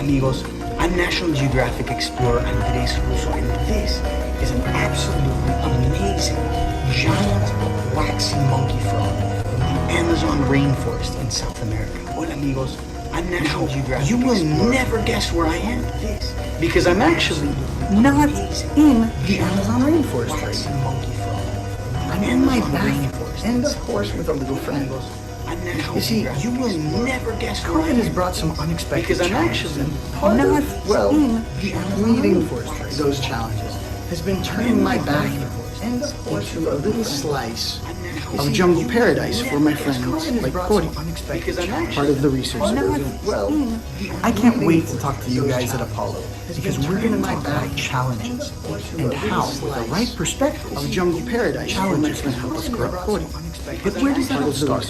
amigos, I'm National Geographic Explorer Andres Russo, and this is an absolutely amazing giant waxy monkey frog from the Amazon rainforest in South America. Hola amigos, I'm National Geographic Explorer. You will never guess where I am, because I'm actually not in the Amazon rainforest right now. I'm in my bathroom, and of course with a little friend. You see, you will never guess COVID has brought some unexpected challenges, and part of, well, meeting those challenges has been turning my bathroom and of course into a little slice of jungle paradise for my friends like Cody, part of the research that we're doing. Well, I can't wait to talk to you guys at Apollo, because we're going to talk about challenges and how, with the right perspective of jungle paradise, challenges can help us grow. Cody, but where does that all start?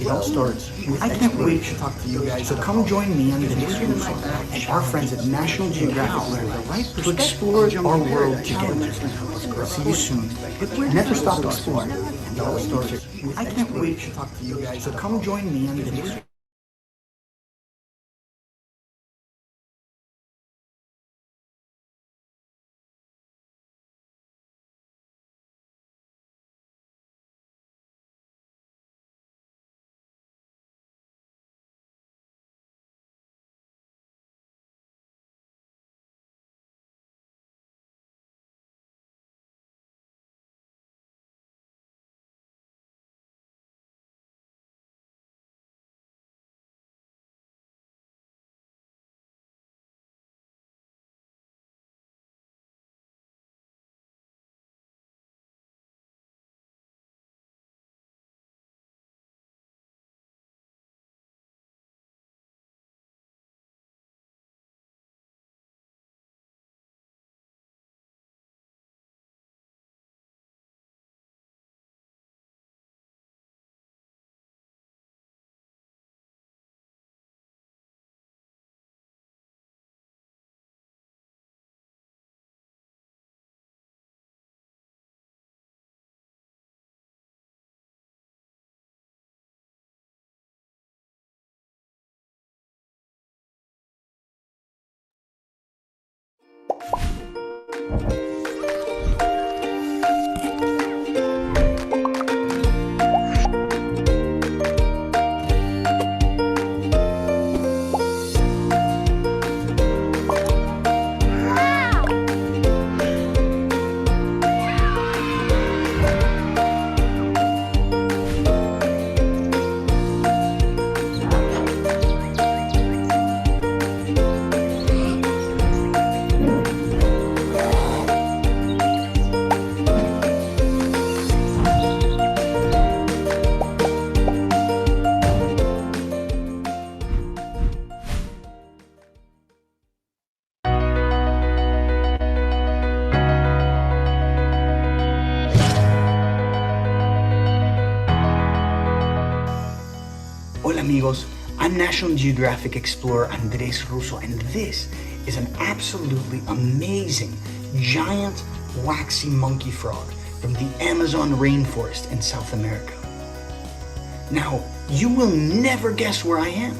It all starts with I can't wait to talk to you guys. So come join me on the next Russo and our friends at National Geographic Learn the right to explore our world together. See you soon. But never stop exploring. And it all starts with I can't wait to talk to you guys. So come join me on the next Hola amigos, I'm National Geographic Explorer Andres Russo, and this is an absolutely amazing giant waxy monkey frog from the Amazon rainforest in South America. Now, you will never guess where I am,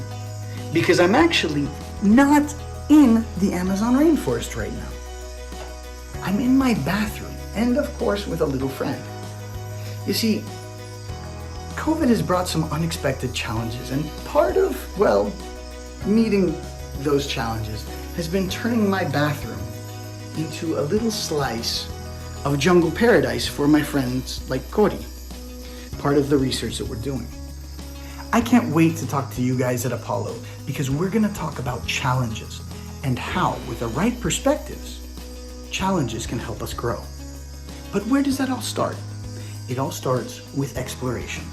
because I'm actually not in the Amazon rainforest right now. I'm in my bathroom, and of course with a little friend. You see, COVID has brought some unexpected challenges, and part of, well, meeting those challenges has been turning my bathroom into a little slice of jungle paradise for my friends like Cody, part of the research that we're doing. I can't wait to talk to you guys at Apollo, because we're going to talk about challenges and how, with the right perspectives, challenges can help us grow. But where does that all start? It all starts with exploration.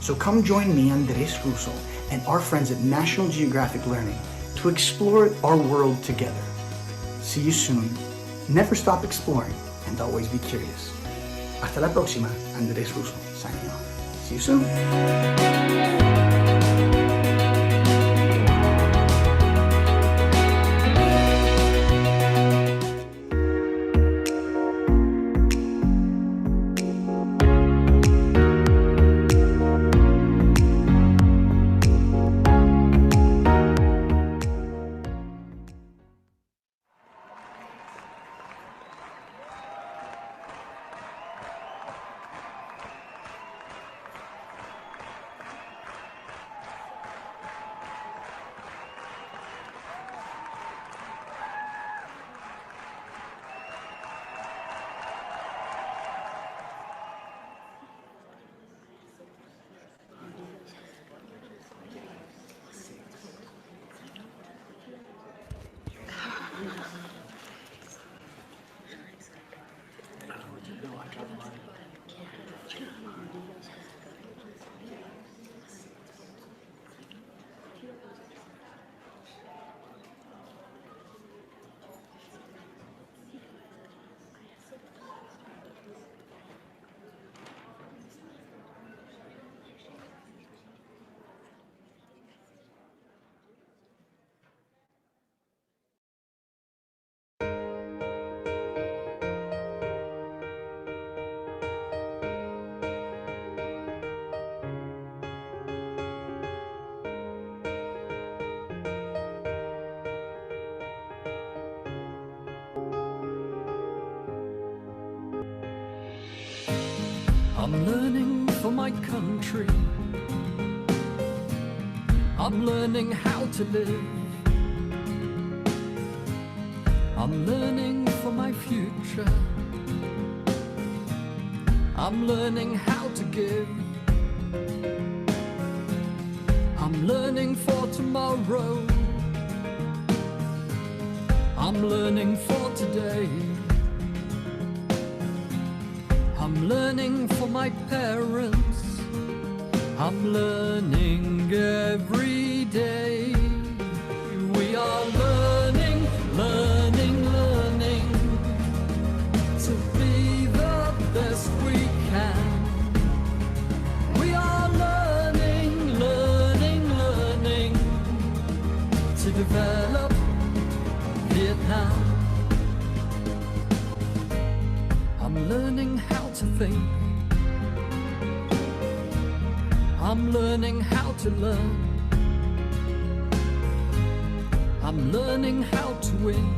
So come join me, Andres Russo, and our friends at National Geographic Learning to explore our world together. See you soon. Never stop exploring, and always be curious. Hasta la próxima, Andres Russo, signing off. See you soon. I'm learning for my country. I'm learning how to live. I'm learning for my future. I'm learning how to give. I'm learning for tomorrow. I'm learning for today. I'm learning for my parents. I'm learning every day. We are learning, learning, learning to be the best we can. We are learning, learning, learning to develop Vietnam. I'm learning how to think. I'm learning how to learn. I'm learning how to win.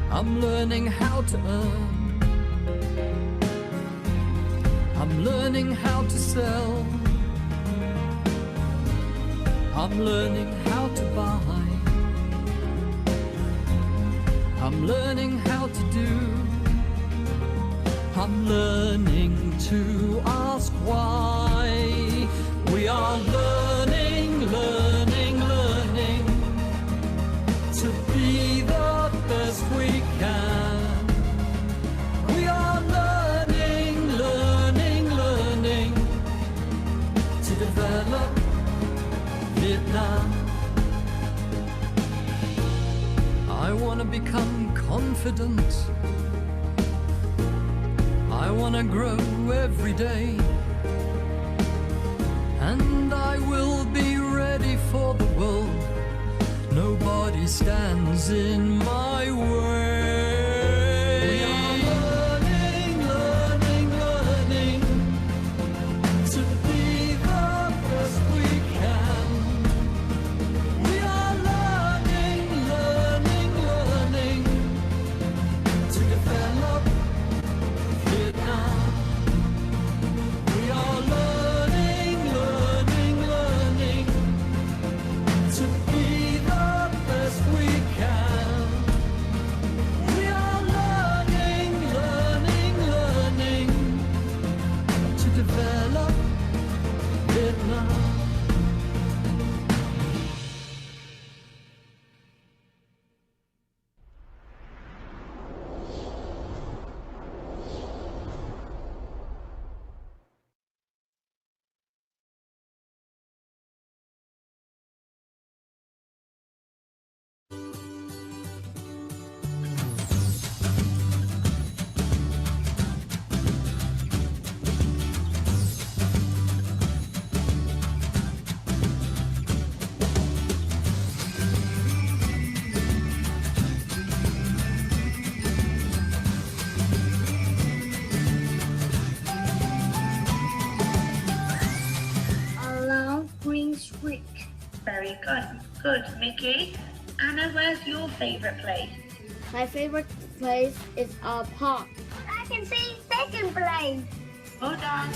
I'm learning how to earn. I'm learning how to sell. I'm learning how to buy. I'm learning how to do. I'm learning to ask why. We are learning, learning, learning to be the best we can. We are learning, learning, learning to develop Vietnam. I want to become confident. I want to grow every day. And I will be ready for the world. Nobody stands in my way. We are learning, learning, learning to be the best we can. We are learning, learning, learning to develop Vietnam. We are learning, learning, learning to be the best we can. We are learning, learning, learning to develop Vietnam. Along Green Street. Very good. Good, Mickey. Anna, where's your favourite place? My favorite place is a park. I can see second place. Well done.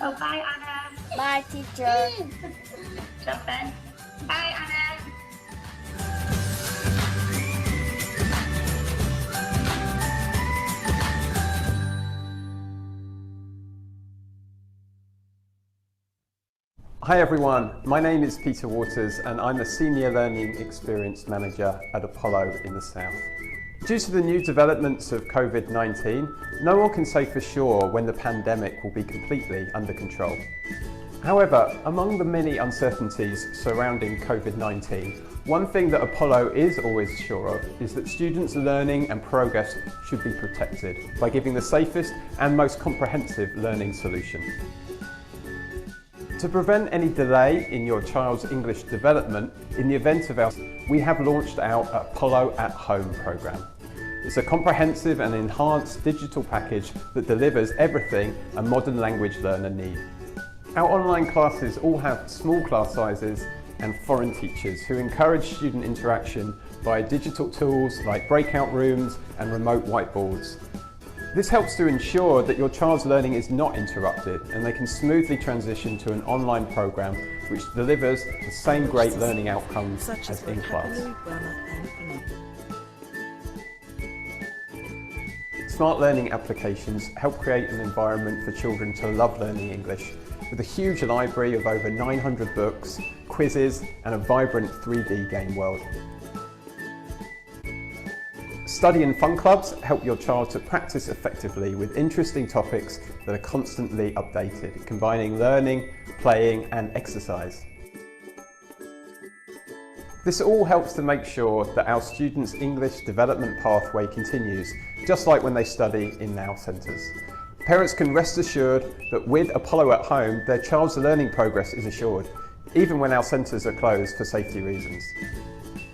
Oh, bye, Anna. Bye, teacher. Jump in. Bye, Anna. Hi everyone, my name is Peter Waters and I'm the Senior Learning Experience Manager at Apollo in the South. Due to the new developments of COVID-19, no one can say for sure when the pandemic will be completely under control. However, among the many uncertainties surrounding COVID-19, one thing that Apollo is always sure of is that students' learning and progress should be protected by giving the safest and most comprehensive learning solution. To prevent any delay in your child's English development, in the event of we have launched our Apollo at Home programme. It's a comprehensive and enhanced digital package that delivers everything a modern language learner needs. Our online classes all have small class sizes and foreign teachers who encourage student interaction via digital tools like breakout rooms and remote whiteboards. This helps to ensure that your child's learning is not interrupted and they can smoothly transition to an online program which delivers the same great learning outcomes as in class. Smart learning applications help create an environment for children to love learning English, with a huge library of over 900 books, quizzes and a vibrant 3D game world. Study and fun clubs help your child to practice effectively with interesting topics that are constantly updated, combining learning, playing and exercise. This all helps to make sure that our students' English development pathway continues, just like when they study in our centres. Parents can rest assured that with Apollo at Home, their child's learning progress is assured, even when our centres are closed for safety reasons.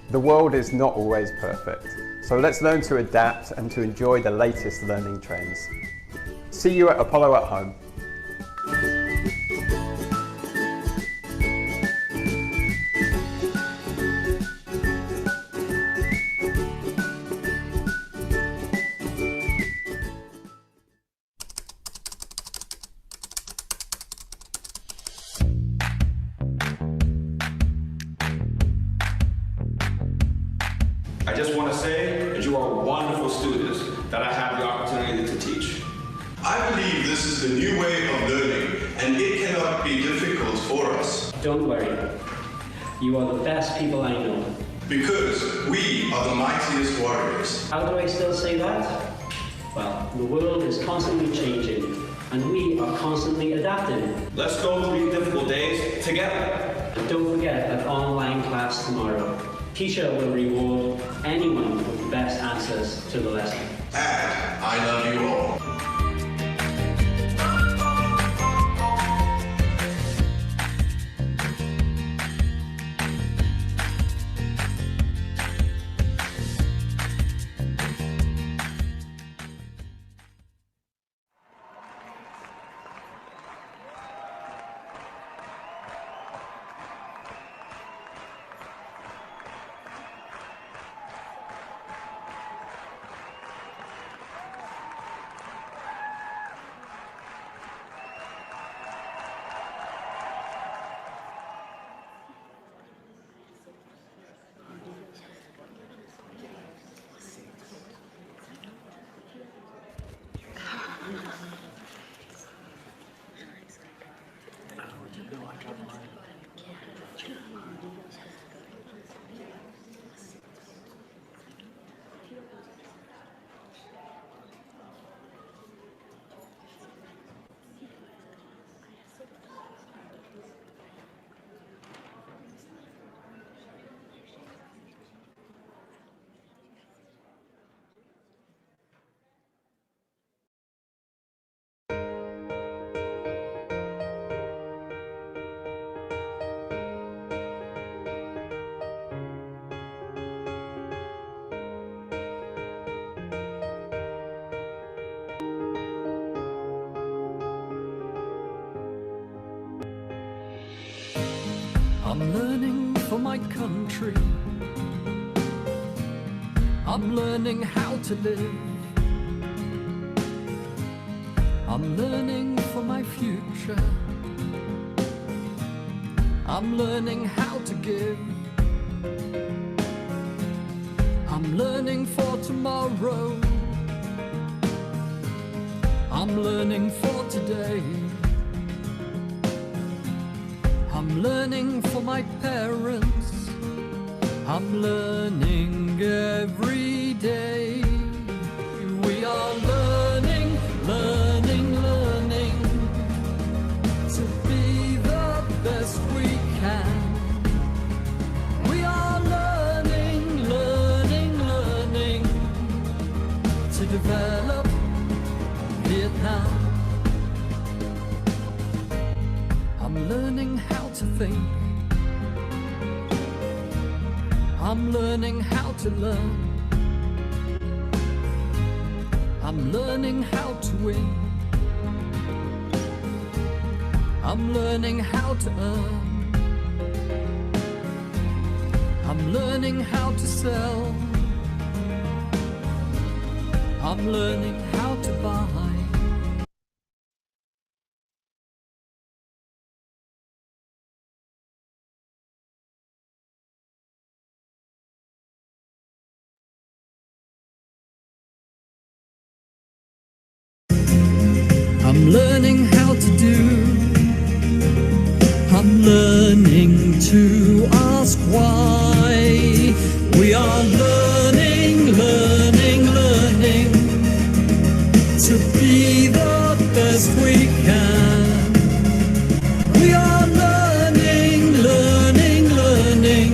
The world is not always perfect, so let's learn to adapt and to enjoy the latest learning trends. See you at Apollo at Home. I just want to say that you are wonderful students that I have the opportunity to teach. I believe this is the new way of learning, and it cannot be difficult for us. Don't worry. You are the best people I know. Because we are the mightiest warriors. How do I still say that? Well, the world is constantly changing, and we are constantly adapting. Let's go through these difficult days together. And don't forget that online class tomorrow. Teacher will reward anyone with the best answers to the lesson. And I love you all. I'm learning for my country. I'm learning how to live. I'm learning for my future. I'm learning how to give. I'm learning for tomorrow. I'm learning for today. I'm learning for my parents. I'm learning every day. We are learning, learning, learning to be the learning how to think. I'm learning how to learn. I'm learning how to win. I'm learning how to earn. I'm learning how to sell. I'm learning how to buy. I'm learning how to do. I'm learning to ask why. We are learning, learning, learning to be the best we can. We are learning, learning, learning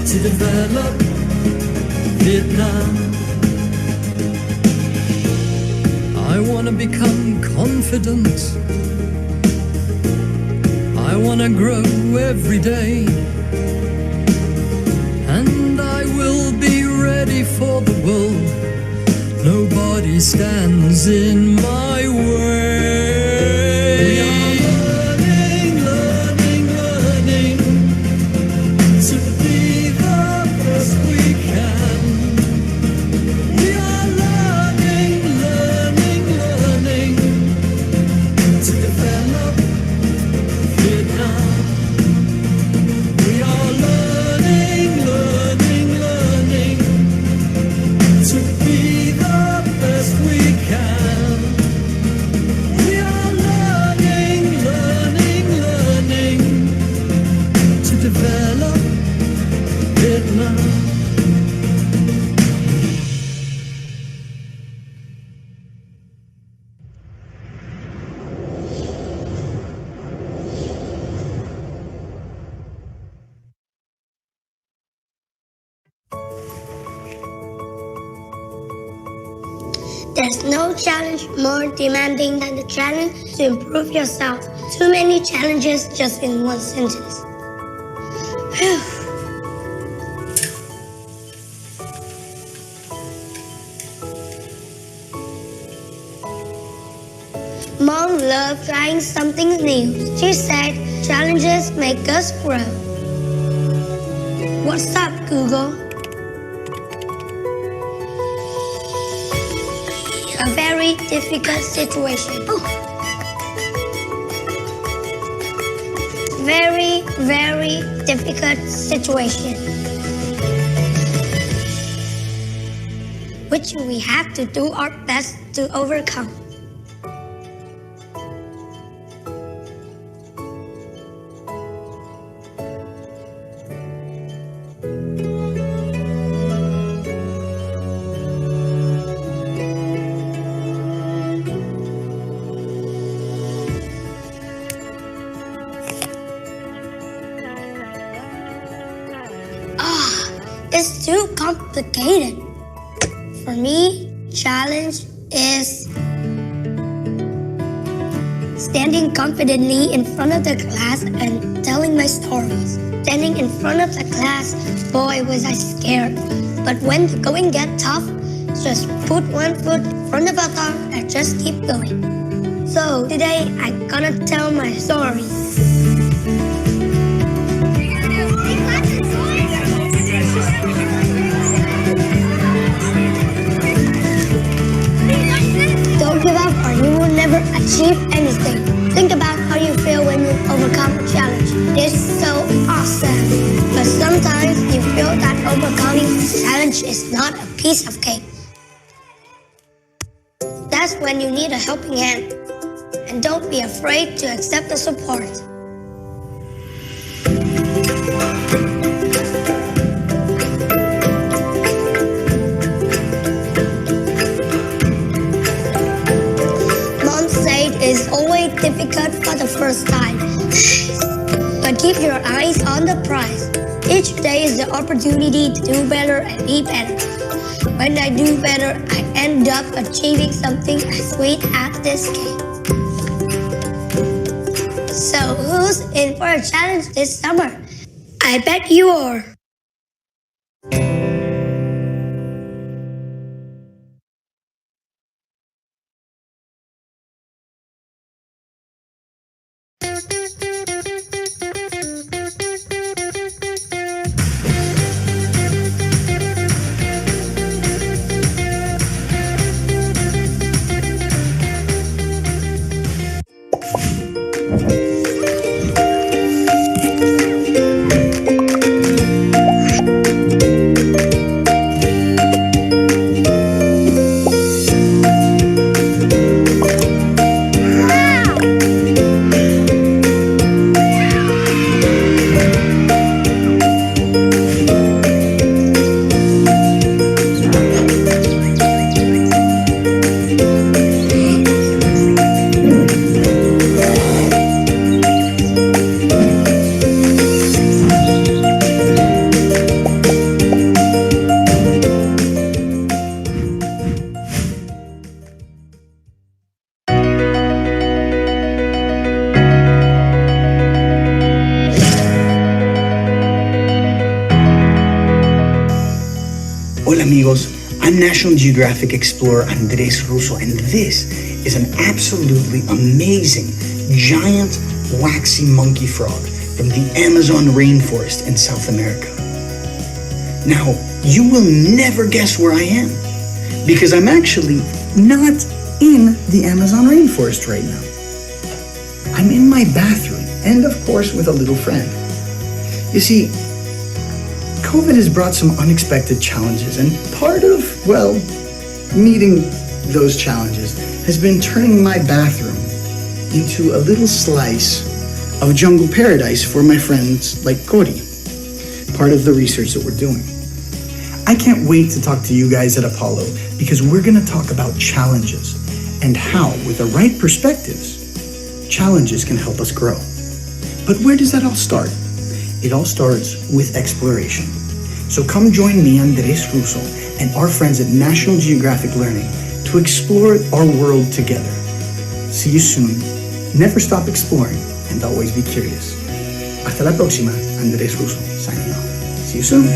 to develop Vietnam. I want to become confident. I want to grow every day. And I will be ready for the world. Nobody stands in my way. We are learning, learning, learning to be the best we can. We are learning, learning, learning to develop Vietnam. We are learning, learning, learning to be the best we can. We are learning, learning, learning to develop Vietnam. There's no challenge more demanding than the challenge to improve yourself. Too many challenges just in one sentence. Phew. Mom loved trying something new. She said challenges make us grow. What's up, Google? A very difficult situation. Very, very difficult situation. Which we have to do our best to overcome. It's too complicated. For me, challenge is standing confidently in front of the class and telling my stories. Standing in front of the class, boy was I scared. But when the going get tough, just put one foot in front of the other and just keep going. So today I'm gonna tell my story. Don't give up or you will never achieve anything. Think about how you feel when you overcome a challenge. It's so awesome. But sometimes you feel that overcoming a challenge is not a piece of cake. That's when you need a helping hand. And don't be afraid to accept the support. It's always difficult for the first time. But keep your eyes on the prize. Each day is the opportunity to do better and be better. When I do better, I end up achieving something as sweet as this cake. So who's in for a challenge this summer? I bet you are. Hola amigos, I'm National Geographic explorer Andres Russo, and this is an absolutely amazing giant waxy monkey frog from the Amazon rainforest in South America. Now, you will never guess where I am, because I'm actually not in the Amazon rainforest right now. I'm in my bathroom, and of course with a little friend. You see, COVID has brought some unexpected challenges, and part of, well, meeting those challenges has been turning my bathroom into a little slice of jungle paradise for my friends like Cody, part of the research that we're doing. I can't wait to talk to you guys at Apollo, because we're going to talk about challenges and how, with the right perspectives, challenges can help us grow. But where does that all start? It all starts with exploration. So come join me, Andres Russo, and our friends at National Geographic Learning to explore our world together. See you soon. Never stop exploring and always be curious. Hasta la próxima, Andres Russo, signing off. See you soon.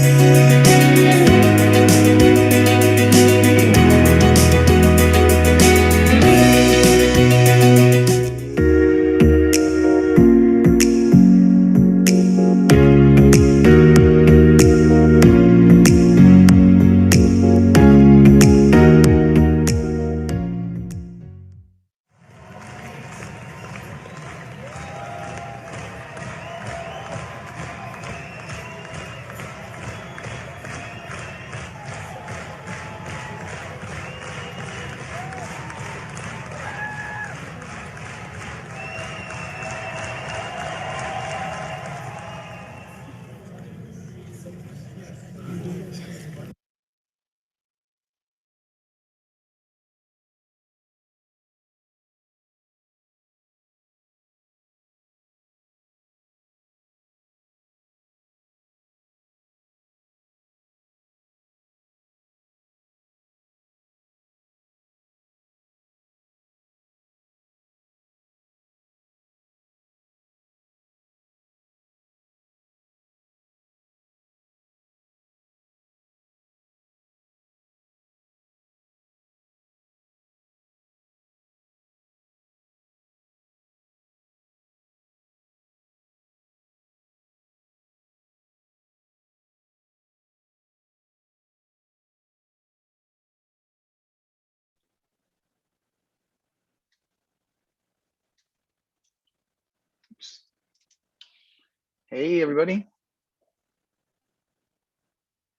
Hey, everybody.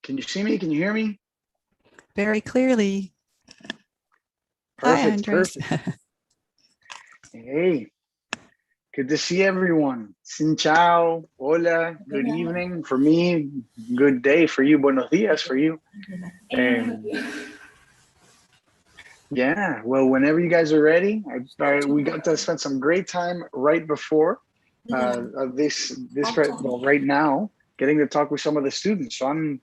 Can you see me? Can you hear me? Very clearly. Perfect, Hi, Andres. perfect. Hey, good to see everyone. Xin chao, hola, good evening. For me, good day. For you, buenos dias for you. Yeah, well, whenever you guys are ready, we got to spend some great time right before right now, getting to talk with some of the students. So I'm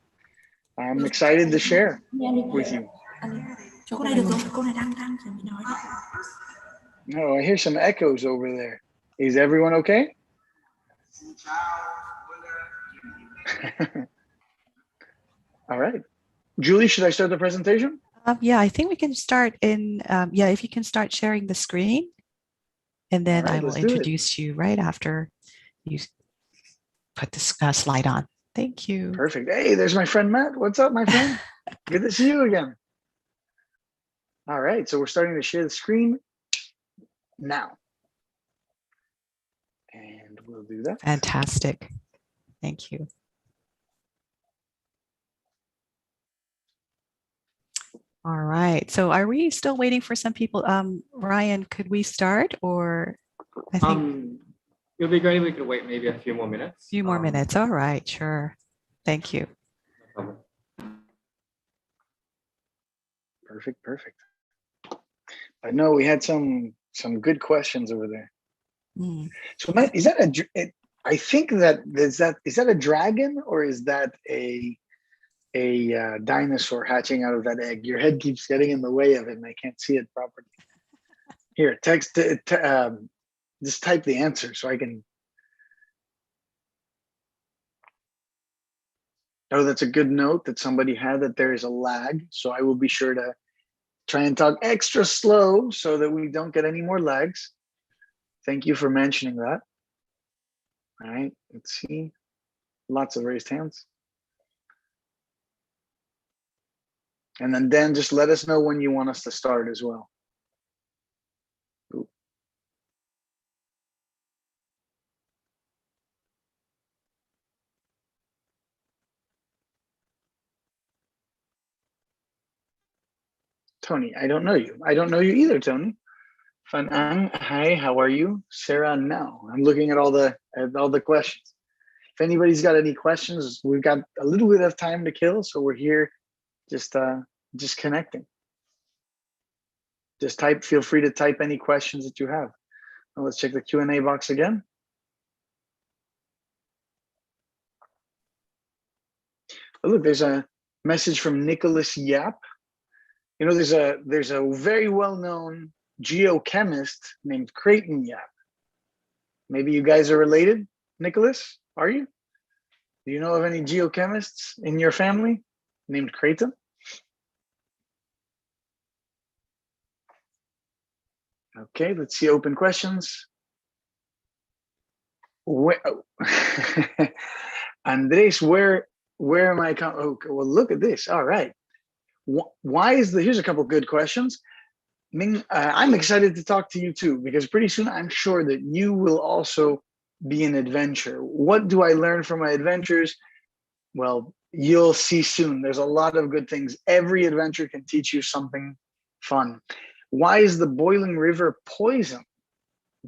excited to share with you. No, I hear some echoes over there. Is everyone okay? All right. Julie, should I start the presentation? Yeah, I think we can start in, if you can start sharing the screen, and then All right, I will let's do it. introduce you right after you put this slide on. Thank you. Perfect. Hey, there's my friend Matt. What's up, my friend? Good to see you again. All right, so we're starting to share the screen now. And we'll do that. Fantastic. Thank you. All right. So are we still waiting for some people? Ryan, could we start, or I think it would be great if we could wait maybe a few more minutes. a few more minutes. All right, sure. Thank you. No problem. Perfect, perfect. I know we had some good questions over there. So Matt, is that I think that is that a dragon, or is that a dinosaur hatching out of that egg? Your head keeps getting in the way of it and I can't see it properly. Here, just type the answer so I can. Oh, that's a good note that somebody had, that there is a lag. So I will be sure to try and talk extra slow so that we don't get any more lags. Thank you for mentioning that. All right, let's see. Lots of raised hands. And then Dan, just let us know when you want us to start as well. Ooh. Tony, I don't know you. I don't know you either, Tony. Fanang, hi, how are you? Sarah, no. I'm looking at all the questions. If anybody's got any questions, we've got a little bit of time to kill, so we're here just connecting. Just feel free to type any questions that you have. Now let's check the Q&A box again. Oh, look, there's a message from Nicholas Yap. You know, there's a very well-known geochemist named Creighton Yap. Maybe you guys are related, Nicholas? Are you? Do you know of any geochemists in your family named Creighton? Okay, let's see open questions. Andres, where am I? Okay, well, look at this. All right. Why is here's a couple good questions. Ming, I'm excited to talk to you too, because pretty soon I'm sure that you will also be an adventure. What do I learn from my adventures? Well, you'll see soon. There's a lot of good things. Every adventure can teach you something fun. Why is the boiling river poison?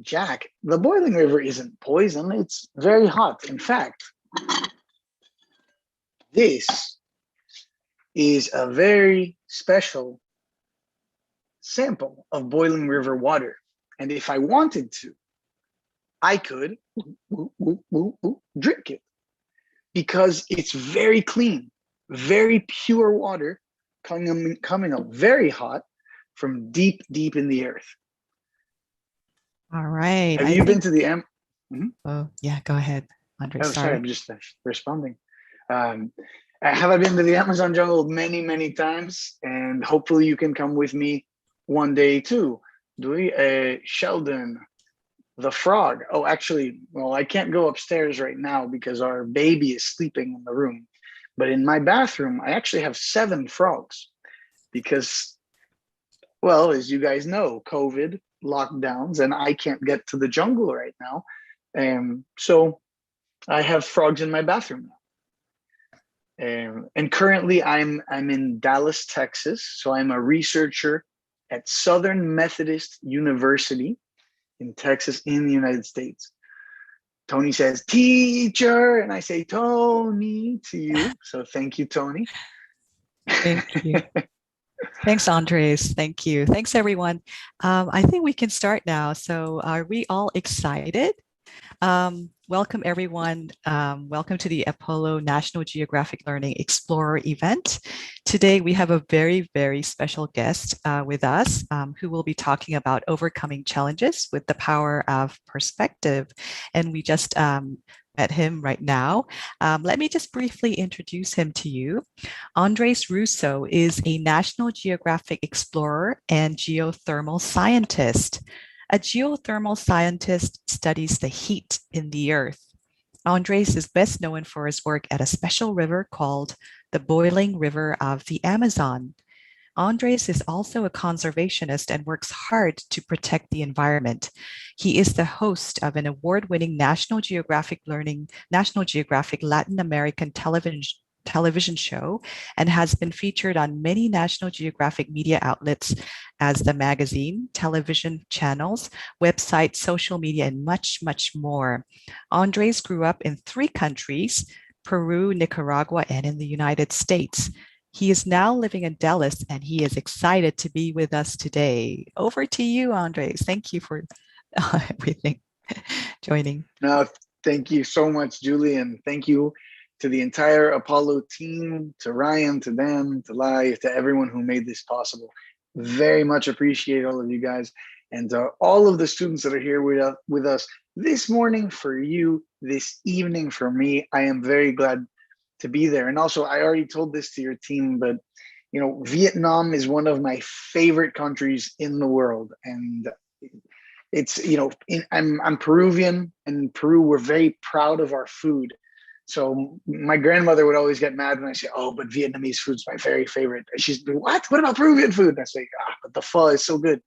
Jack, the boiling river isn't poison. It's very hot. In fact, this is a very special sample of boiling river water. And if I wanted to, I could drink it, because it's very clean, very pure water coming up very hot from deep in the earth. All right. Have you been to the Oh, yeah, go ahead, Andre. Oh, sorry, I'm just responding. Have I been to the Amazon jungle many times? And hopefully you can come with me one day too. Sheldon, the frog. Oh, actually, well, I can't go upstairs right now because our baby is sleeping in the room. But in my bathroom, I actually have 7 frogs because, well, as you guys know, COVID, lockdowns, and I can't get to the jungle right now. So I have frogs in my bathroom now. And currently I'm in Dallas, Texas. So I'm a researcher at Southern Methodist University in Texas in the United States. Tony says, teacher, and I say, Tony, to you. So thank you, Tony. Thank you. Thanks, Andres. Thank you. Thanks, everyone. I think we can start now. So are we all excited? Welcome, everyone. Welcome to the Apollo National Geographic Learning Explorer event. Today, we have a very, very special guest with us who will be talking about overcoming challenges with the power of perspective. And we just met him right now. Let me just briefly introduce him to you. Andres Russo is a National Geographic explorer and geothermal scientist. A geothermal scientist studies the heat in the earth. Andres is best known for his work at a special river called the Boiling River of the Amazon. Andres is also a conservationist and works hard to protect the environment. He is the host of an award-winning National Geographic Latin American television show and has been featured on many National Geographic media outlets as the magazine, television channels, websites, social media, and much, much more. Andres grew up in 3 countries, Peru, Nicaragua, and in the United States. He is now living in Dallas, and he is excited to be with us today. Over to you, Andres. Thank you for everything, joining. No, thank you so much, Julie, and thank you to the entire Apollo team, to Ryan, to Dan, to Lai, to everyone who made this possible. Very much appreciate all of you guys, and all of the students that are here with us this morning for you, this evening for me. I am very glad to be there. And also, I already told this to your team, but you know, Vietnam is one of my favorite countries in the world, and it's, you know, I'm Peruvian, and in Peru we're very proud of our food. So my grandmother would always get mad when I say, "Oh, but Vietnamese food's my very favorite." And she's like, "What? What about Peruvian food?" And I say, "But the pho is so good."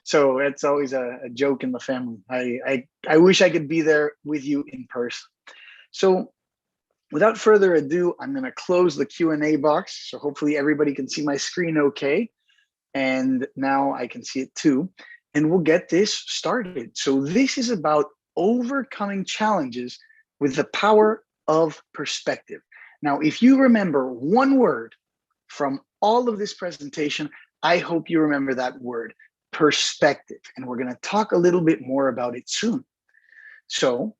So it's always a joke in the family. I wish I could be there with you in person. So without further ado, I'm going to close the Q&A box. So hopefully everybody can see my screen okay. And now I can see it too. And we'll get this started. So this is about overcoming challenges with the power of perspective. Now, if you remember one word from all of this presentation, I hope you remember that word, perspective. And we're going to talk a little bit more about it soon. So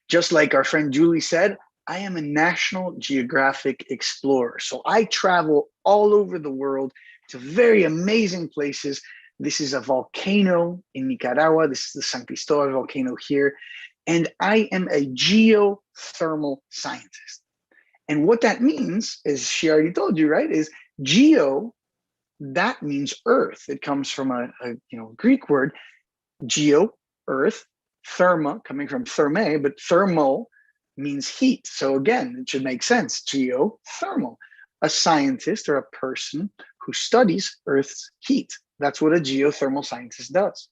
just like our friend Julie said, I am a National Geographic explorer. So I travel all over the world to very amazing places. This is a volcano in Nicaragua. This is the San Cristobal volcano here. And I am a geothermal scientist. And what that means is, she already told you, right, is geo, that means earth. It comes from a Greek word, geo, earth, therma, coming from therme, but thermal means heat. So again, it should make sense, geothermal. A scientist or a person who studies Earth's heat. That's what a geothermal scientist does.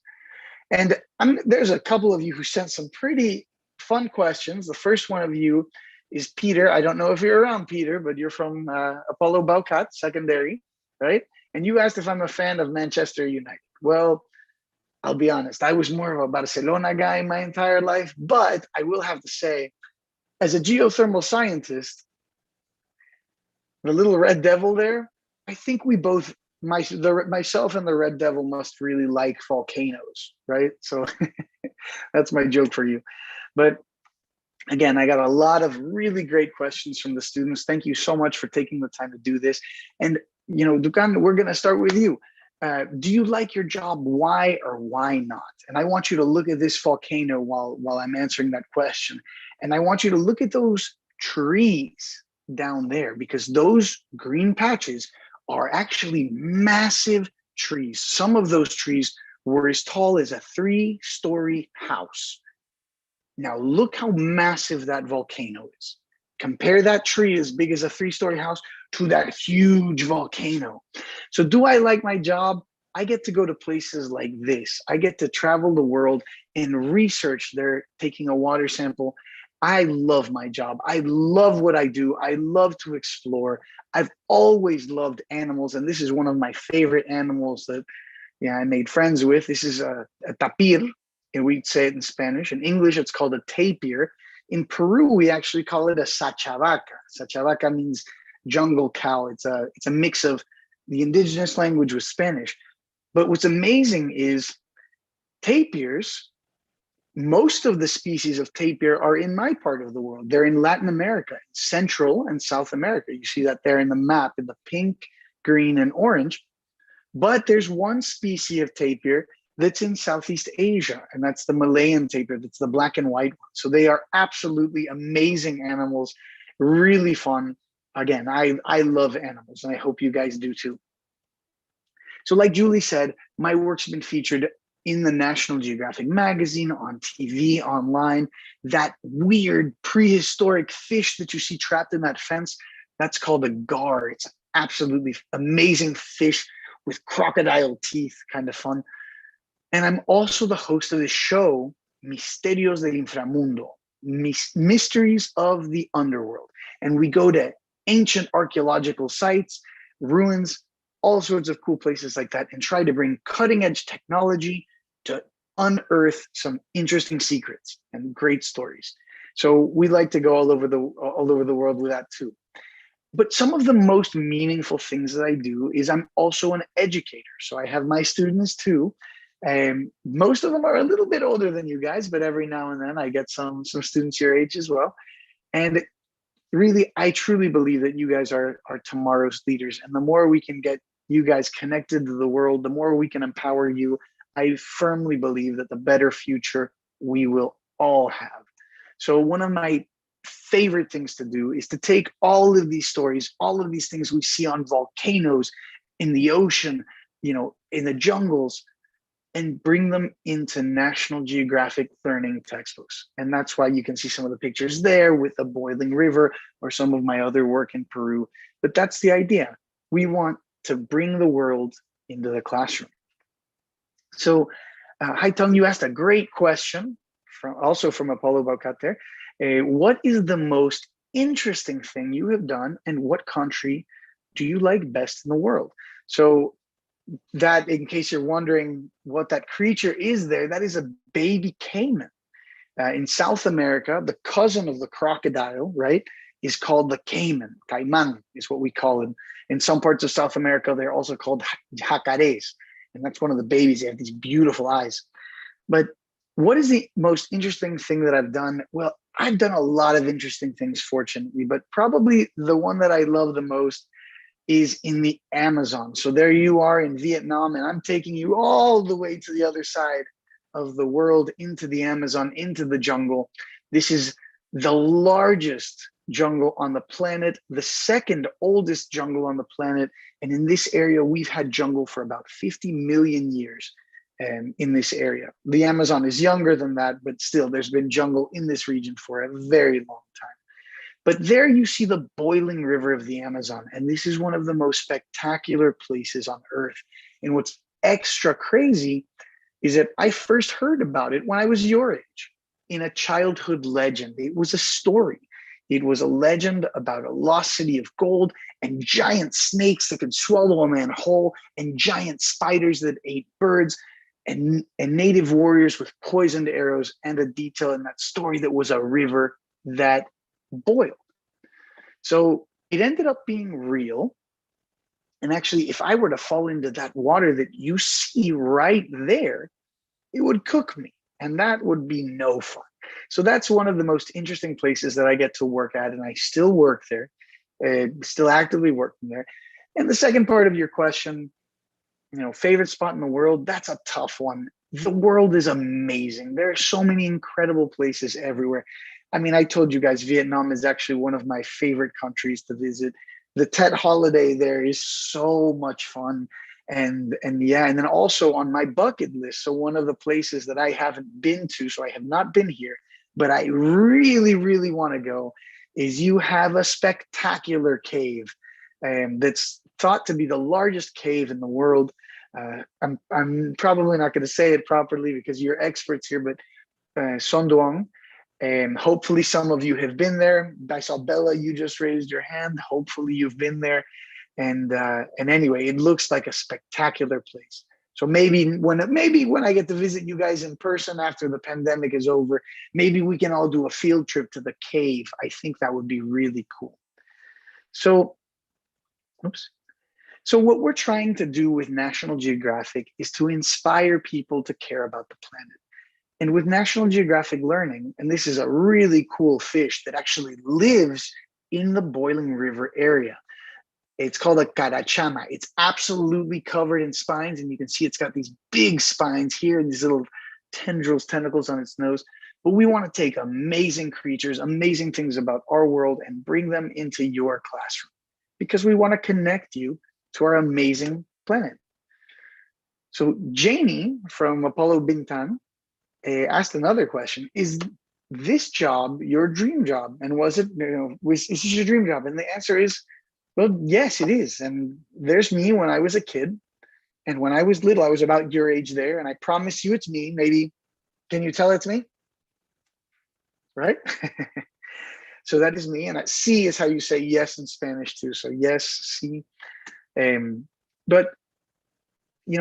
And there's a couple of you who sent some pretty fun questions. The first one of you is Peter. I don't know if you're around, Peter, but you're from Apollo Baucat Secondary, right? And you asked if I'm a fan of Manchester United. Well, I'll be honest, I was more of a Barcelona guy my entire life, but I will have to say, as a geothermal scientist, the little red devil there, I think we both, myself and the red devil must really like volcanoes, right? So that's my joke for you. But again, I got a lot of really great questions from the students. Thank you so much for taking the time to do this. And, you know, Dukan, we're going to start with you. Do you like your job? Why or why not? And I want you to look at this volcano while I'm answering that question. And I want you to look at those trees down there, because those green patches are actually massive trees. Some of those trees were as tall as a 3-story house. Now look how massive that volcano is. Compare that tree as big as a 3-story house to that huge volcano. So do I like my job? I get to go to places like this. I get to travel the world and research there, taking a water sample. I love my job. I love what I do. I love to explore. I've always loved animals, and this is one of my favorite animals that I made friends with. This is a tapir, and we'd say it in Spanish. In English, it's called a tapir. In Peru, we actually call it a sachavaca. Sachavaca means jungle cow. It's a mix of the indigenous language with Spanish. But what's amazing is tapirs, most of the species of tapir are in my part of the world. They're in Latin America, Central and South America. You see that there in the map in the pink, green, and orange. But there's one species of tapir that's in Southeast Asia, and that's the Malayan tapir. That's the black and white one. So they are absolutely amazing animals, really fun. Again, I love animals, and I hope you guys do too. So like Julie said, my work's been featured in the National Geographic magazine, on TV, online. That weird prehistoric fish that you see trapped in that fence, that's called a gar. It's absolutely amazing fish with crocodile teeth, kind of fun. And I'm also the host of the show, Misterios del Inframundo, Mysteries of the Underworld. And we go to ancient archaeological sites, ruins, all sorts of cool places like that, and try to bring cutting edge technology to unearth some interesting secrets and great stories. So we like to go all over the world with that too. But some of the most meaningful things that I do is I'm also an educator. So I have my students too. And most of them are a little bit older than you guys, but every now and then I get some students your age as well. And really, I truly believe that you guys are tomorrow's leaders. And the more we can get you guys connected to the world, the more we can empower you. I firmly believe that the better future we will all have. So one of my favorite things to do is to take all of these stories, all of these things we see on volcanoes, in the ocean, in the jungles, and bring them into National Geographic learning textbooks. And that's why you can see some of the pictures there with the boiling river or some of my other work in Peru. But that's the idea. We want to bring the world into the classroom. So, Haitong, you asked a great question, also from Apollo Baucater. What is the most interesting thing you have done, and what country do you like best in the world? So that, in case you're wondering what that creature is there, that is a baby caiman. In South America, the cousin of the crocodile, right, is called the caiman. Caiman is what we call them. In some parts of South America, they're also called jacares. And that's one of the babies. They have these beautiful eyes. But what is the most interesting thing that I've done? Well, I've done a lot of interesting things, fortunately, but probably the one that I love the most is in the Amazon. So there you are in Vietnam, and I'm taking you all the way to the other side of the world, into the Amazon, into the jungle. This is the largest jungle on the planet, the second oldest jungle on the planet. And in this area, we've had jungle for about 50 million years in this area. The Amazon is younger than that, but still there's been jungle in this region for a very long time. But there you see the boiling river of the Amazon. And this is one of the most spectacular places on Earth. And what's extra crazy is that I first heard about it when I was your age, in a childhood legend. It was a story. It was a legend about a lost city of gold and giant snakes that could swallow a man whole, and giant spiders that ate birds, and native warriors with poisoned arrows, and a detail in that story that was a river that boiled. So it ended up being real. And actually, if I were to fall into that water that you see right there, it would cook me. And that would be no fun. So that's one of the most interesting places that I get to work at. And I still work there, still actively working there. And the second part of your question, favorite spot in the world, that's a tough one. The world is amazing. There are so many incredible places everywhere. I mean, I told you guys, Vietnam is actually one of my favorite countries to visit. The Tet holiday there is so much fun. And then also on my bucket list, so one of the places that I haven't been to, so I have not been here, but I really, really want to go, is you have a spectacular cave that's thought to be the largest cave in the world. I'm probably not going to say it properly because you're experts here, but Son Doong. And hopefully some of you have been there. I saw Bella, you just raised your hand. Hopefully you've been there. And anyway, it looks like a spectacular place. So maybe when I get to visit you guys in person after the pandemic is over, maybe we can all do a field trip to the cave. I think that would be really cool. So what we're trying to do with National Geographic is to inspire people to care about the planet. And with National Geographic Learning, and this is a really cool fish that actually lives in the Boiling River area. It's called a carachama. It's absolutely covered in spines, and you can see it's got these big spines here and these little tentacles on its nose. But we want to take amazing creatures, amazing things about our world, and bring them into your classroom because we want to connect you to our amazing planet. So Janie from Apollo Bintan asked another question: is this job your dream job? And was it, is this your dream job? And the answer is, well, yes, it is. And there's me when I was a kid. And when I was little, I was about your age there. And I promise you it's me. Maybe, can you tell it's me? Right? So that is me. And C is how you say yes in Spanish too. So yes, C. But,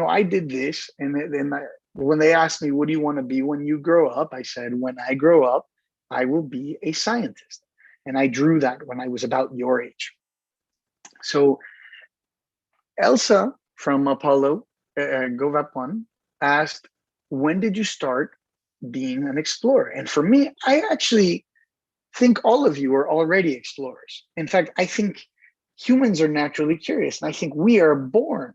I did this. And then when they asked me, what do you want to be when you grow up? I said, when I grow up, I will be a scientist. And I drew that when I was about your age. So Elsa from Apollo Govapuan asked, when did you start being an explorer? And for me, I actually think all of you are already explorers. In fact, I think humans are naturally curious. And I think we are born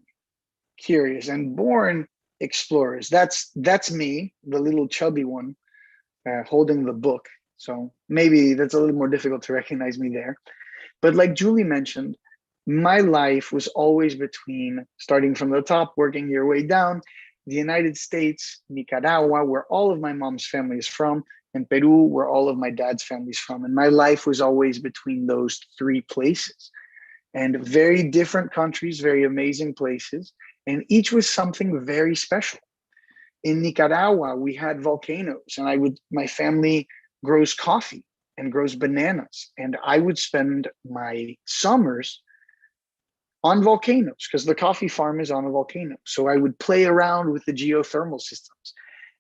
curious and born explorers. That's me, the little chubby one, holding the book. So maybe that's a little more difficult to recognize me there. But like Julie mentioned, my life was always between starting from the top, working your way down, the United States, Nicaragua, where all of my mom's family is from, and Peru, where all of my dad's family is from. And my life was always between those three places. And very different countries, very amazing places. And each was something very special. In Nicaragua, we had volcanoes, and my family grows coffee and grows bananas. And I would spend my summers on volcanoes because the coffee farm is on a volcano. So I would play around with the geothermal systems.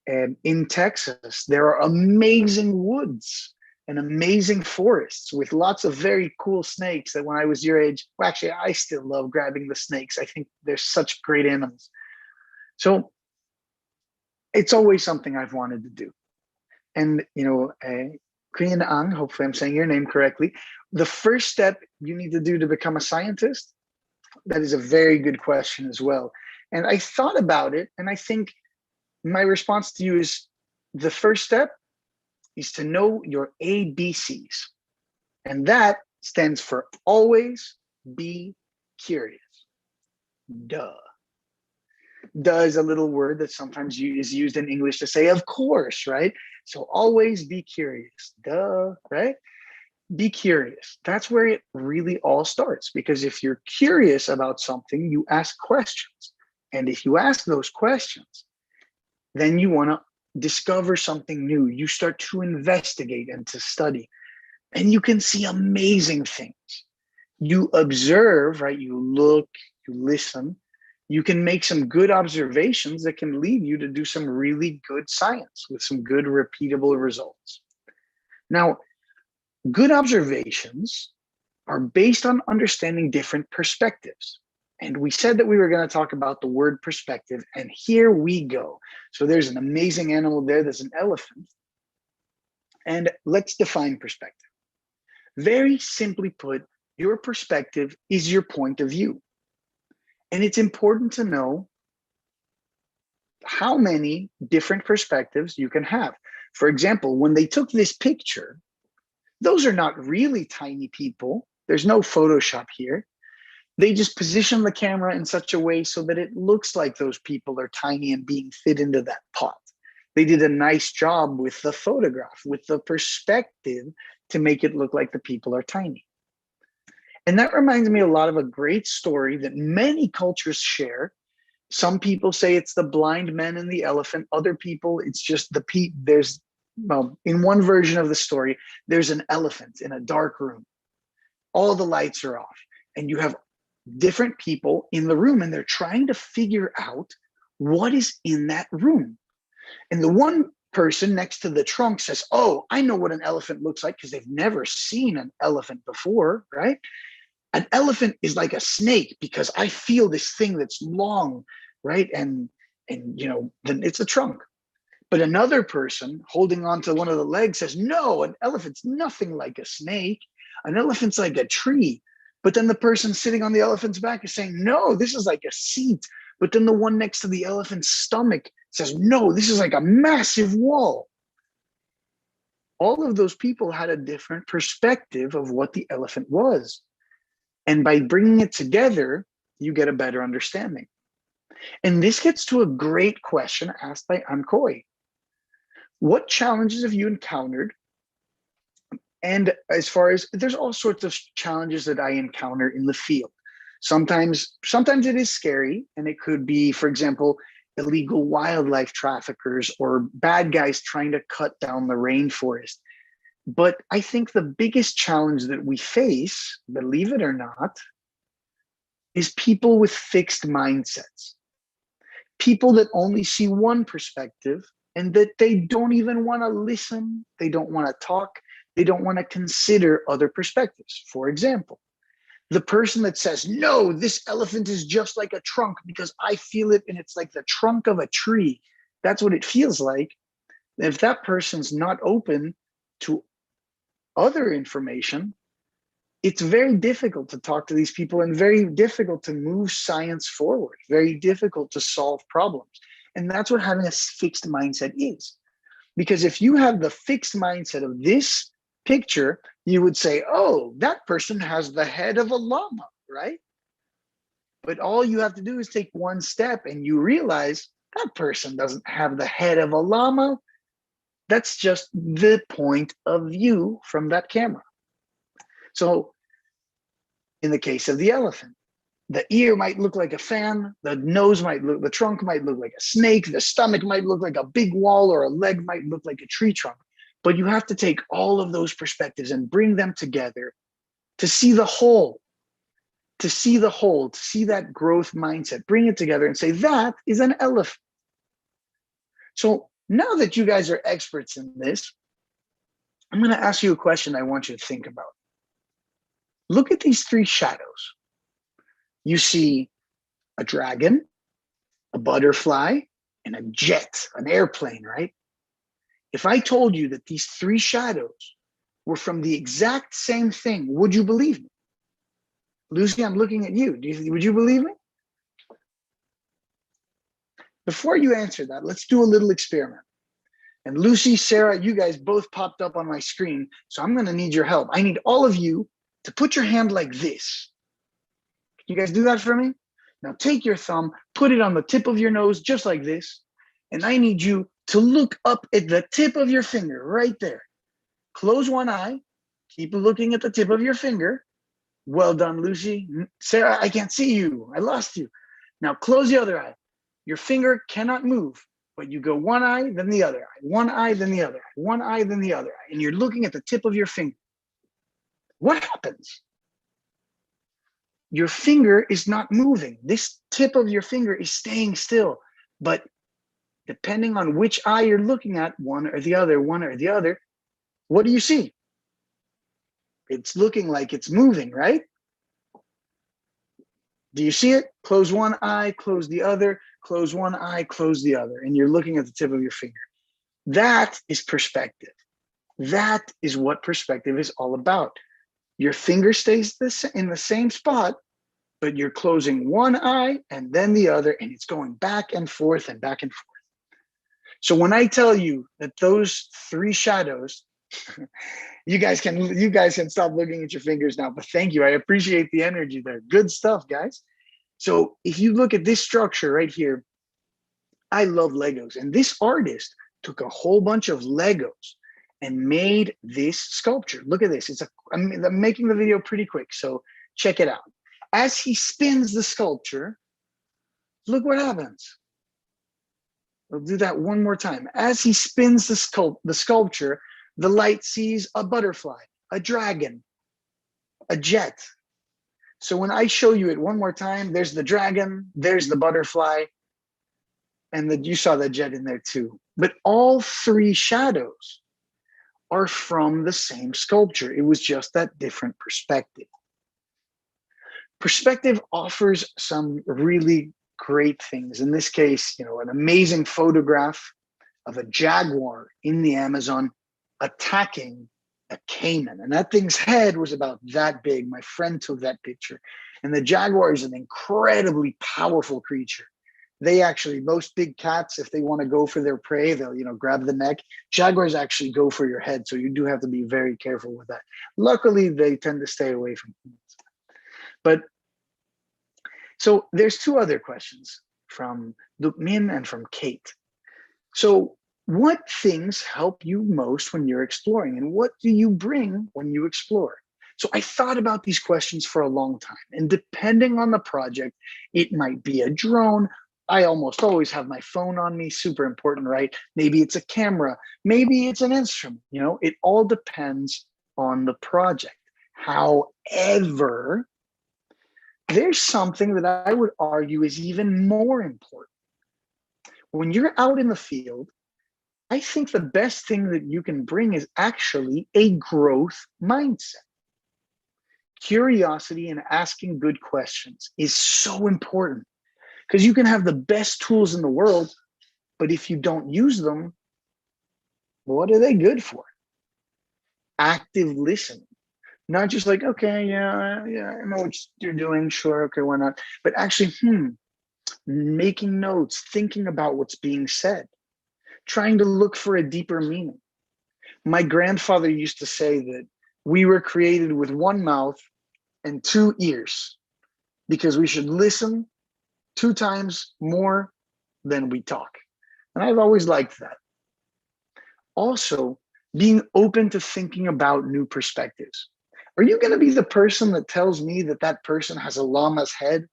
And in Texas, there are amazing woods and amazing forests with lots of very cool snakes that when I was your age, well, actually, I still love grabbing the snakes. I think they're such great animals. So it's always something I've wanted to do. And, Krian Ang, hopefully I'm saying your name correctly, the first step you need to do to become a scientist, that is a very good question as well. And I thought about it, and I think my response to you is the first step is to know your ABCs. And that stands for always be curious. Duh. Duh is a little word that sometimes is used in English to say, of course, right? So always be curious. Duh, right? Be curious. That's where it really all starts. Because if you're curious about something, you ask questions. And if you ask those questions, then you want to discover something new. You start to investigate and to study. And you can see amazing things. You observe, right? You look, you listen. You can make some good observations that can lead you to do some really good science with some good repeatable results. Now, good observations are based on understanding different perspectives. And we said that we were going to talk about the word perspective, and here we go. So there's an amazing animal there, there's an elephant. And let's define perspective. Very simply put, your perspective is your point of view. And it's important to know how many different perspectives you can have. For example, when they took this picture, those are not really tiny people. There's no Photoshop here. They just position the camera in such a way so that it looks like those people are tiny and being fit into that pot. They did a nice job with the photograph, with the perspective to make it look like the people are tiny. And that reminds me a lot of a great story that many cultures share. Some people say it's the blind man and the elephant. Other people, it's just in one version of the story, there's an elephant in a dark room. All the lights are off, and you have different people in the room, and they're trying to figure out what is in that room. And the one person next to the trunk says, oh, I know what an elephant looks like, because they've never seen an elephant before, right? An elephant is like a snake because I feel this thing that's long, right? And then it's a trunk. But another person holding onto one of the legs says, no, an elephant's nothing like a snake. An elephant's like a tree. But then the person sitting on the elephant's back is saying, no, this is like a seat. But then the one next to the elephant's stomach says, no, this is like a massive wall. All of those people had a different perspective of what the elephant was. And by bringing it together, you get a better understanding. And this gets to a great question asked by Anh Khoi. What challenges have you encountered? And as far as, there's all sorts of challenges that I encounter in the field. Sometimes it is scary, and it could be, for example, illegal wildlife traffickers or bad guys trying to cut down the rainforest. But I think the biggest challenge that we face, believe it or not, is people with fixed mindsets. People that only see one perspective and that they don't even want to listen, they don't want to talk, they don't want to consider other perspectives. For example, the person that says, no, this elephant is just like a trunk because I feel it and it's like the trunk of a tree. That's what it feels like. If that person's not open to other information, it's very difficult to talk to these people and very difficult to move science forward, very difficult to solve problems. And that's what having a fixed mindset is. Because if you have the fixed mindset of this picture, you would say, oh, that person has the head of a llama, right? But all you have to do is take one step and you realize that person doesn't have the head of a llama. That's just the point of view from that camera. So in the case of the elephant, the ear might look like a fan, the nose might look, the trunk might look like a snake, the stomach might look like a big wall, or a leg might look like a tree trunk. But you have to take all of those perspectives and bring them together to see the whole, to see that growth mindset, bring it together and say, that is an elephant. So now that you guys are experts in this, I'm going to ask you a question I want you to think about. Look at these three shadows. You see a dragon, a butterfly, and a jet, an airplane, right? If I told you that these three shadows were from the exact same thing, would you believe me? Lucy, I'm looking at you. Would you believe me? Before you answer that, let's do a little experiment. And Lucy, Sarah, you guys both popped up on my screen, so I'm going to need your help. I need all of you to put your hand like this. Can you guys do that for me? Now take your thumb, put it on the tip of your nose, just like this. And I need you to look up at the tip of your finger, right there. Close one eye, keep looking at the tip of your finger. Well done, Lucy. Sarah, I can't see you. I lost you. Now close the other eye. Your finger cannot move, but you go one eye, then the other eye, one eye, then the other eye, one eye, then the other eye, and you're looking at the tip of your finger. What happens? Your finger is not moving. This tip of your finger is staying still, but depending on which eye you're looking at, one or the other, what do you see? It's looking like it's moving, right? Do you see it? Close one eye, close the other, close one eye, close the other, and you're looking at the tip of your finger. That is perspective. That is what perspective is all about. Your finger stays in the same spot, but you're closing one eye and then the other, and it's going back and forth and back and forth. So when I tell you that those three shadows, you guys can stop looking at your fingers now, but thank you. I appreciate the energy there. Good stuff, guys. So if you look at this structure right here, I love Legos. And this artist took a whole bunch of Legos and made this sculpture. Look at this. I'm making the video pretty quick, so check it out. As he spins the sculpture, look what happens. We'll do that one more time. As he spins the sculpture, the light sees a butterfly, a dragon, a jet. So when I show you it one more time, there's the dragon, there's the butterfly, and you saw the jet in there too. But all three shadows are from the same sculpture. It was just that different perspective. Perspective offers some really great things. In this case, an amazing photograph of a jaguar in the Amazon attacking a caiman. And that thing's head was about that big. My friend took that picture. And the jaguar is an incredibly powerful creature. They actually, most big cats, if they want to go for their prey, they'll, grab the neck. Jaguars actually go for your head. So you do have to be very careful with that. Luckily, they tend to stay away from humans. But so there's two other questions from Luke Min and from Kate. So what things help you most when you're exploring, and what do you bring when you explore? So I thought about these questions for a long time, and depending on the project, it might be a drone. I almost always have my phone on me, super important, right? Maybe it's a camera, maybe it's an instrument, it all depends on the project. However, there's something that I would argue is even more important. When you're out in the field, I think the best thing that you can bring is actually a growth mindset. Curiosity and asking good questions is so important, because you can have the best tools in the world, but if you don't use them, what are they good for? Active listening. Not just like, okay, yeah, I know what you're doing, sure, okay, why not? But actually, making notes, thinking about what's being said, trying to look for a deeper meaning. My grandfather used to say that we were created with one mouth and two ears, because we should listen 2 times more than we talk. And I've always liked that. Also, being open to thinking about new perspectives. Are you going to be the person that tells me that that person has a llama's head?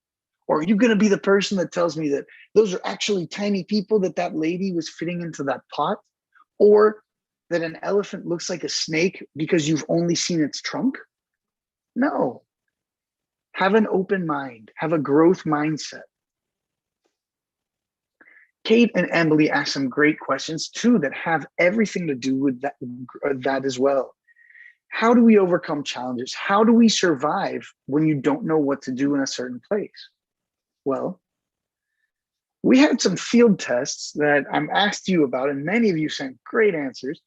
Or are you going to be the person that tells me that those are actually tiny people that lady was fitting into that pot? Or that an elephant looks like a snake because you've only seen its trunk? No. Have an open mind. Have a growth mindset. Kate and Emily asked some great questions too that have everything to do with that as well. How do we overcome challenges? How do we survive when you don't know what to do in a certain place? Well, we had some field tests that I'm asked you about, and many of you sent great answers.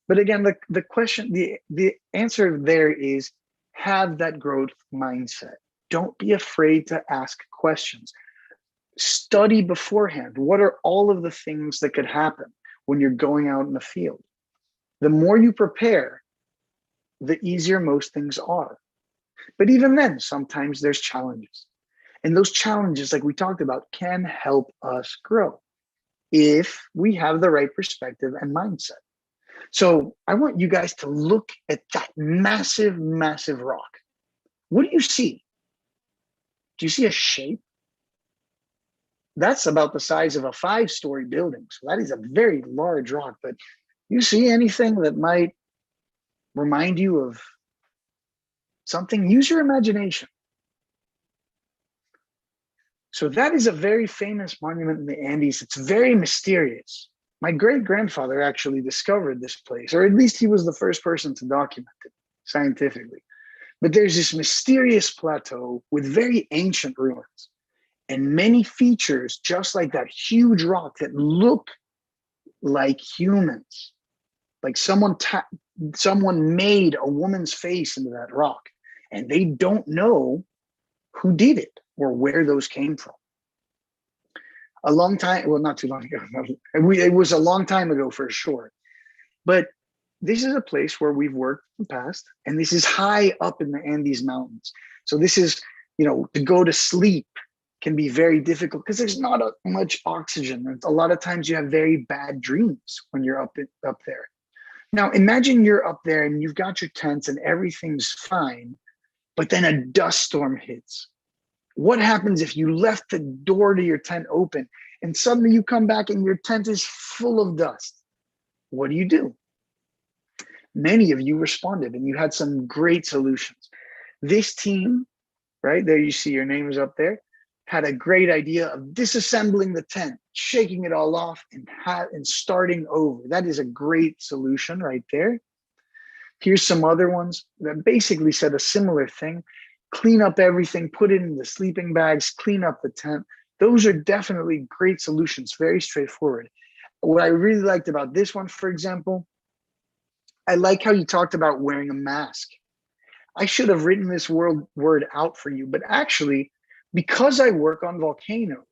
But again, the question, the answer there is have that growth mindset. Don't be afraid to ask questions. Study beforehand. What are all of the things that could happen when you're going out in the field? The more you prepare, the easier most things are. But even then, sometimes there's challenges. And those challenges, like we talked about, can help us grow if we have the right perspective and mindset. So I want you guys to look at that massive, massive rock. What do you see? Do you see a shape? That's about the size of a 5-story building. So that is a very large rock. But you see anything that might remind you of something? Use your imagination. So that is a very famous monument in the Andes. It's very mysterious. My great-grandfather actually discovered this place, or at least he was the first person to document it scientifically. But there's this mysterious plateau with very ancient ruins and many features just like that huge rock that look like humans. Like someone made a woman's face into that rock, and they don't know who did it or where those came from. A long time, well, not too long ago. It was a long time ago for sure. But this is a place where we've worked in the past, and this is high up in the Andes Mountains. So this is, to go to sleep can be very difficult because there's not much oxygen. And a lot of times you have very bad dreams when you're up there. Now, imagine you're up there and you've got your tents and everything's fine, but then a dust storm hits. What happens if you left the door to your tent open and suddenly you come back and your tent is full of dust? What do? Many of you responded and you had some great solutions. This team, right there, you see your names up there, had a great idea of disassembling the tent, shaking it all off and starting over. That is a great solution right there. Here's some other ones that basically said a similar thing. Clean up everything, put it in the sleeping bags, clean up the tent. Those are definitely great solutions, very straightforward. what I really liked about this one, for example, I like how you talked about wearing a mask. I should have written this word out for you, but actually, because I work on volcanoes,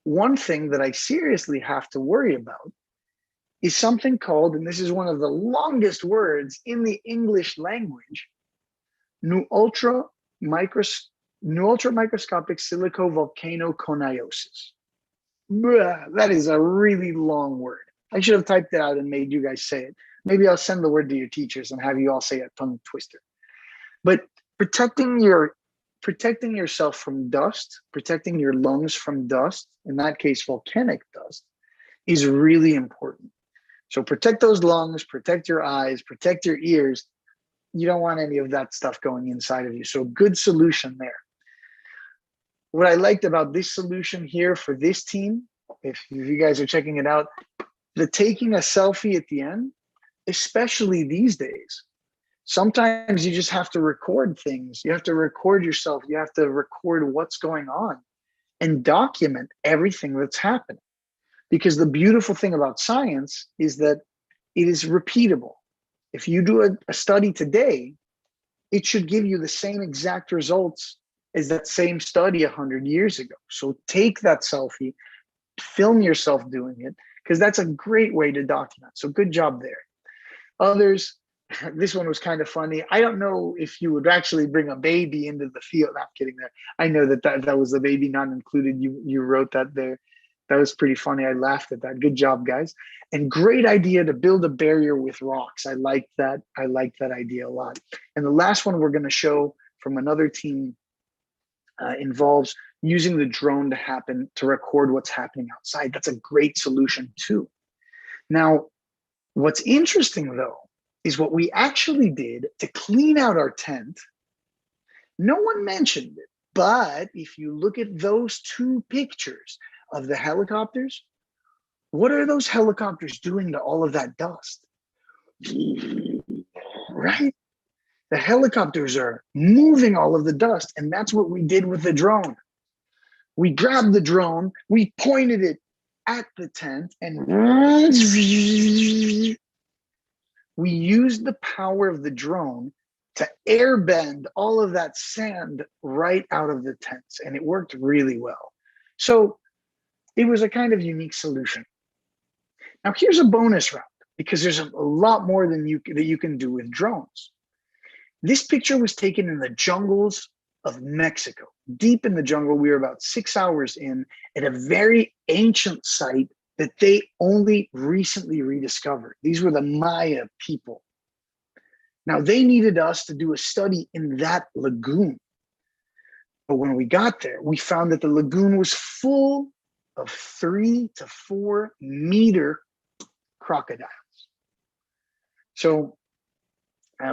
one thing that I seriously have to worry about is something called, and this is one of the longest words in the English language, new ultra microscopic silicovolcanoconiosis. That is a really long word. I should have typed it out and made you guys say it. Maybe I'll send the word to your teachers and have you all say a tongue twister. But protecting yourself from dust, protecting your lungs from dust, in that case, volcanic dust, is really important. So protect those lungs, protect your eyes, protect your ears. You don't want any of that stuff going inside of you. So good solution there. What I liked about this solution here for this team, if you guys are checking it out, the taking a selfie at the end, especially these days, sometimes you just have to record things. You have to record yourself. You have to record what's going on and document everything that's happening. Because the beautiful thing about science is that it is repeatable. If you do a study today, it should give you the same exact results as that same study 100 years ago. So take that selfie, film yourself doing it, because that's a great way to document. So good job there. Others, this one was kind of funny. I don't know if you would actually bring a baby into the field. I'm kidding there. I know that was the baby not included. You wrote that there. That was pretty funny. I laughed at that. Good job, guys. And great idea to build a barrier with rocks. I like that. I like that idea a lot. And the last one we're going to show from another team involves using the drone to record what's happening outside. That's a great solution too. Now, what's interesting though, is what we actually did to clean out our tent. No one mentioned it, but if you look at those two pictures of the helicopters, what are those helicopters doing to all of that dust? Right? The helicopters are moving all of the dust, and that's what we did with the drone. We grabbed the drone, we pointed it at the tent, and we used the power of the drone to airbend all of that sand right out of the tents, and it worked really well. So it was a kind of unique solution. Now here's a bonus round, because there's a lot more that you can do with drones. This picture was taken in the jungles of Mexico. Deep in the jungle, we were about 6 hours in at a very ancient site that they only recently rediscovered. These were the Maya people. Now they needed us to do a study in that lagoon. But when we got there, we found that the lagoon was full of 3 to 4 meter crocodiles. So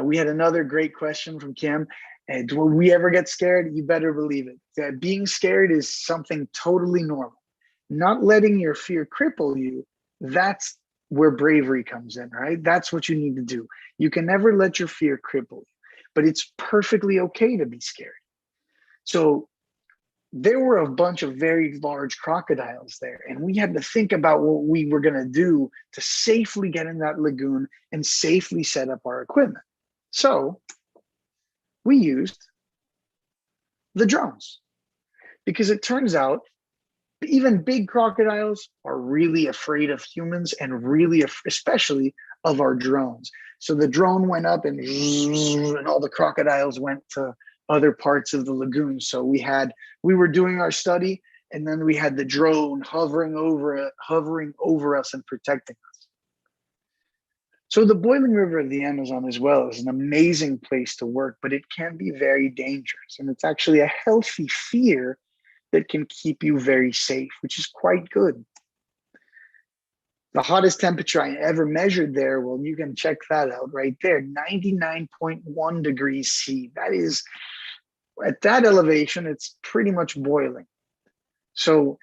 we had another great question from Kim. And will we ever get scared? You better believe it. Being scared is something totally normal. Not letting your fear cripple you, that's where bravery comes in, right? That's what you need to do. You can never let your fear cripple you, but it's perfectly okay to be scared. So there were a bunch of very large crocodiles there, and we had to think about what we were going to do to safely get in that lagoon and safely set up our equipment. So we used the drones, because it turns out even big crocodiles are really afraid of humans, and really especially of our drones. So the drone went up and all the crocodiles went to other parts of the lagoon. So we were doing our study, and then we had the drone hovering over us and protecting us. So the boiling river of the Amazon as well is an amazing place to work, but it can be very dangerous. And it's actually a healthy fear that can keep you very safe, which is quite good. The hottest temperature I ever measured there, well, you can check that out right there, 99.1 degrees C. That is, at that elevation, it's pretty much boiling. So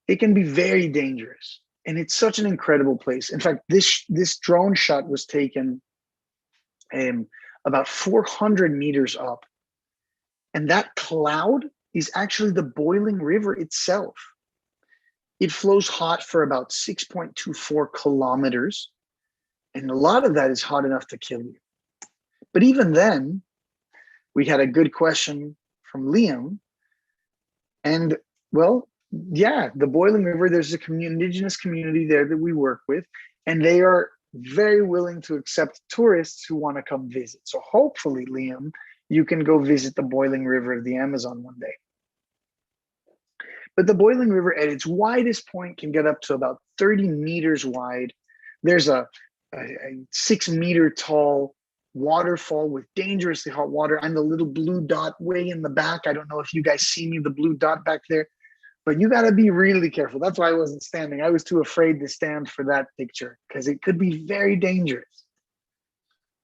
it can be very dangerous. And it's such an incredible place. In fact, this drone shot was taken about 400 meters up. And that cloud is actually the boiling river itself. It flows hot for about 6.24 kilometers. And a lot of that is hot enough to kill you. But even then, we had a good question from Liam. And well, yeah, the Boiling River, there's a indigenous community there that we work with, and they are very willing to accept tourists who want to come visit. So hopefully, Liam, you can go visit the Boiling River of the Amazon one day. But the Boiling River at its widest point can get up to about 30 meters wide. There's a 6 meter tall waterfall with dangerously hot water. I'm the little blue dot way in the back. I don't know if you guys see me, the blue dot back there, but you got to be really careful. That's why I wasn't standing. I was too afraid to stand for that picture because it could be very dangerous.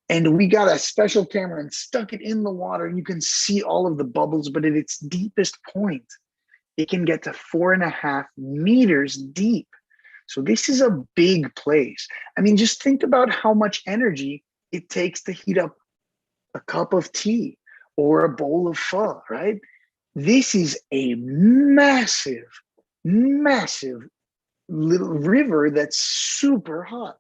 And we got a special camera and stuck it in the water, and you can see all of the bubbles, but at its deepest point, it can get to 4.5 meters deep. So this is a big place. I mean, just think about how much energy it takes to heat up a cup of tea or a bowl of pho, right? This is a massive, massive little river that's super hot.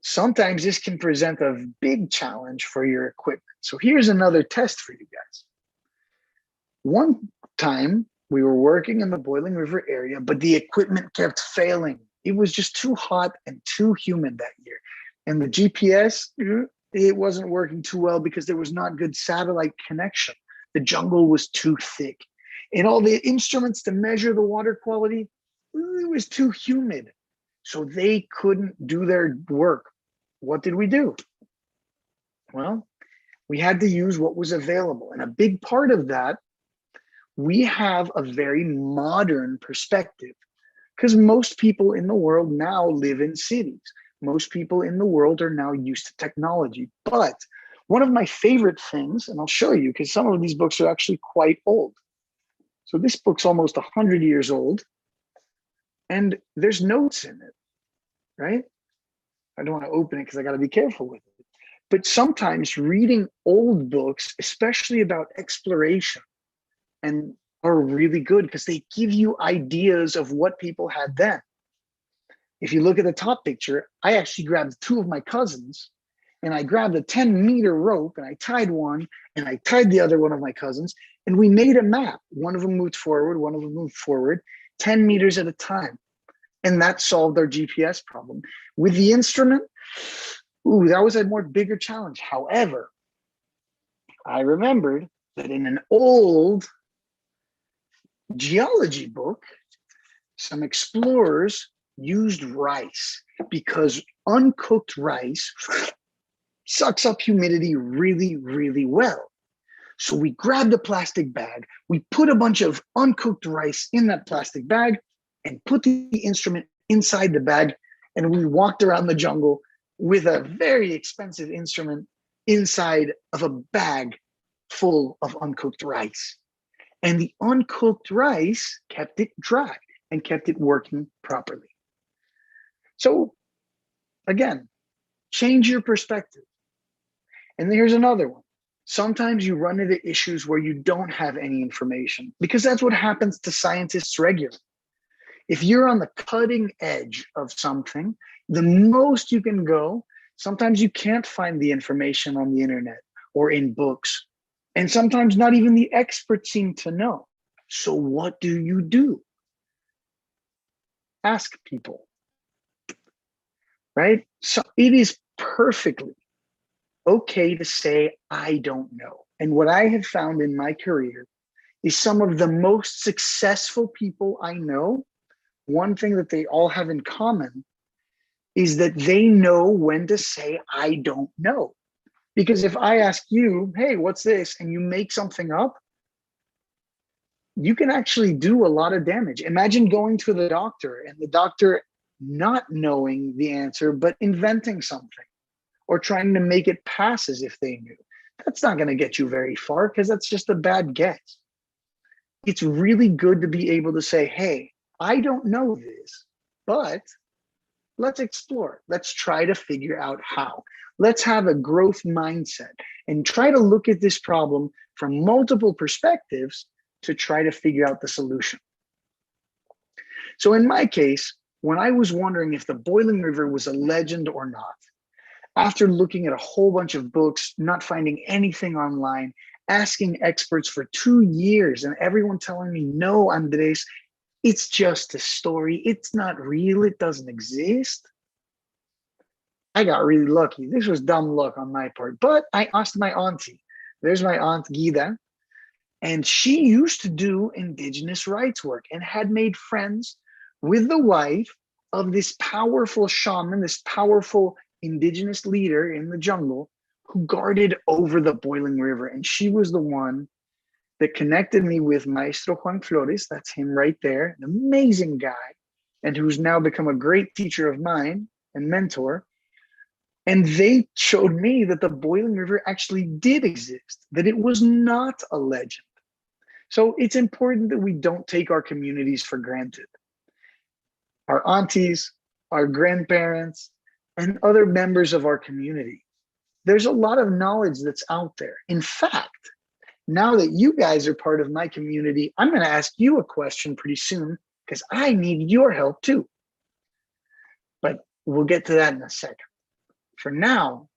Sometimes this can present a big challenge for your equipment. So here's another test for you guys. One time we were working in the Boiling River area, but the equipment kept failing. It was just too hot and too humid that year. And the GPS, it wasn't working too well because there was not good satellite connection. The jungle was too thick. And all the instruments to measure the water quality, it was too humid. So they couldn't do their work. What did we do? Well, we had to use what was available. And a big part of that, we have a very modern perspective because most people in the world now live in cities. Most people in the world are now used to technology. But one of my favorite things, and I'll show you because some of these books are actually quite old. So this book's almost 100 years old and there's notes in it, right? I don't want to open it because I got to be careful with it. But sometimes reading old books, especially about exploration, and are really good because they give you ideas of what people had then. If you look at the top picture, I actually grabbed 2 of my cousins and I grabbed a 10-meter rope and I tied one and I tied the other one of my cousins and we made a map. One of them moved forward, one of them moved forward, 10 meters at a time. And that solved our GPS problem. With the instrument, ooh, that was a more bigger challenge. However, I remembered that in an old geology book, some explorers used rice because uncooked rice sucks up humidity really, really well. So we grabbed a plastic bag, we put a bunch of uncooked rice in that plastic bag and put the instrument inside the bag, and we walked around the jungle with a very expensive instrument inside of a bag full of uncooked rice. And the uncooked rice kept it dry and kept it working properly. So again, change your perspective. And here's another one. Sometimes you run into issues where you don't have any information because that's what happens to scientists regularly. If you're on the cutting edge of something, the most you can go, sometimes you can't find the information on the internet or in books. And sometimes not even the experts seem to know. So what do? Ask people, right? So it is perfectly okay to say, I don't know. And what I have found in my career is some of the most successful people I know, one thing that they all have in common is that they know when to say, I don't know. Because if I ask you, hey, what's this? And you make something up, you can actually do a lot of damage. Imagine going to the doctor and the doctor not knowing the answer, but inventing something or trying to make it pass as if they knew. That's not going to get you very far because that's just a bad guess. It's really good to be able to say, hey, I don't know this, but let's explore. Let's try to figure out how. Let's have a growth mindset and try to look at this problem from multiple perspectives to try to figure out the solution. So in my case, when I was wondering if the Boiling River was a legend or not, after looking at a whole bunch of books, not finding anything online, asking experts for 2 years, and everyone telling me, no, Andres, it's just a story. It's not real. It doesn't exist. I got really lucky. This was dumb luck on my part, but I asked my auntie. There's my aunt Gida, and she used to do indigenous rights work and had made friends with the wife of this powerful shaman, this powerful indigenous leader in the jungle who guarded over the Boiling River. And she was the one that connected me with Maestro Juan Flores. That's him right there, an amazing guy, and who's now become a great teacher of mine and mentor. And they showed me that the Boiling River actually did exist, that it was not a legend. So it's important that we don't take our communities for granted. Our aunties, our grandparents, and other members of our community. There's a lot of knowledge that's out there. In fact, now that you guys are part of my community, I'm going to ask you a question pretty soon because I need your help too. But we'll get to that in a second. For now,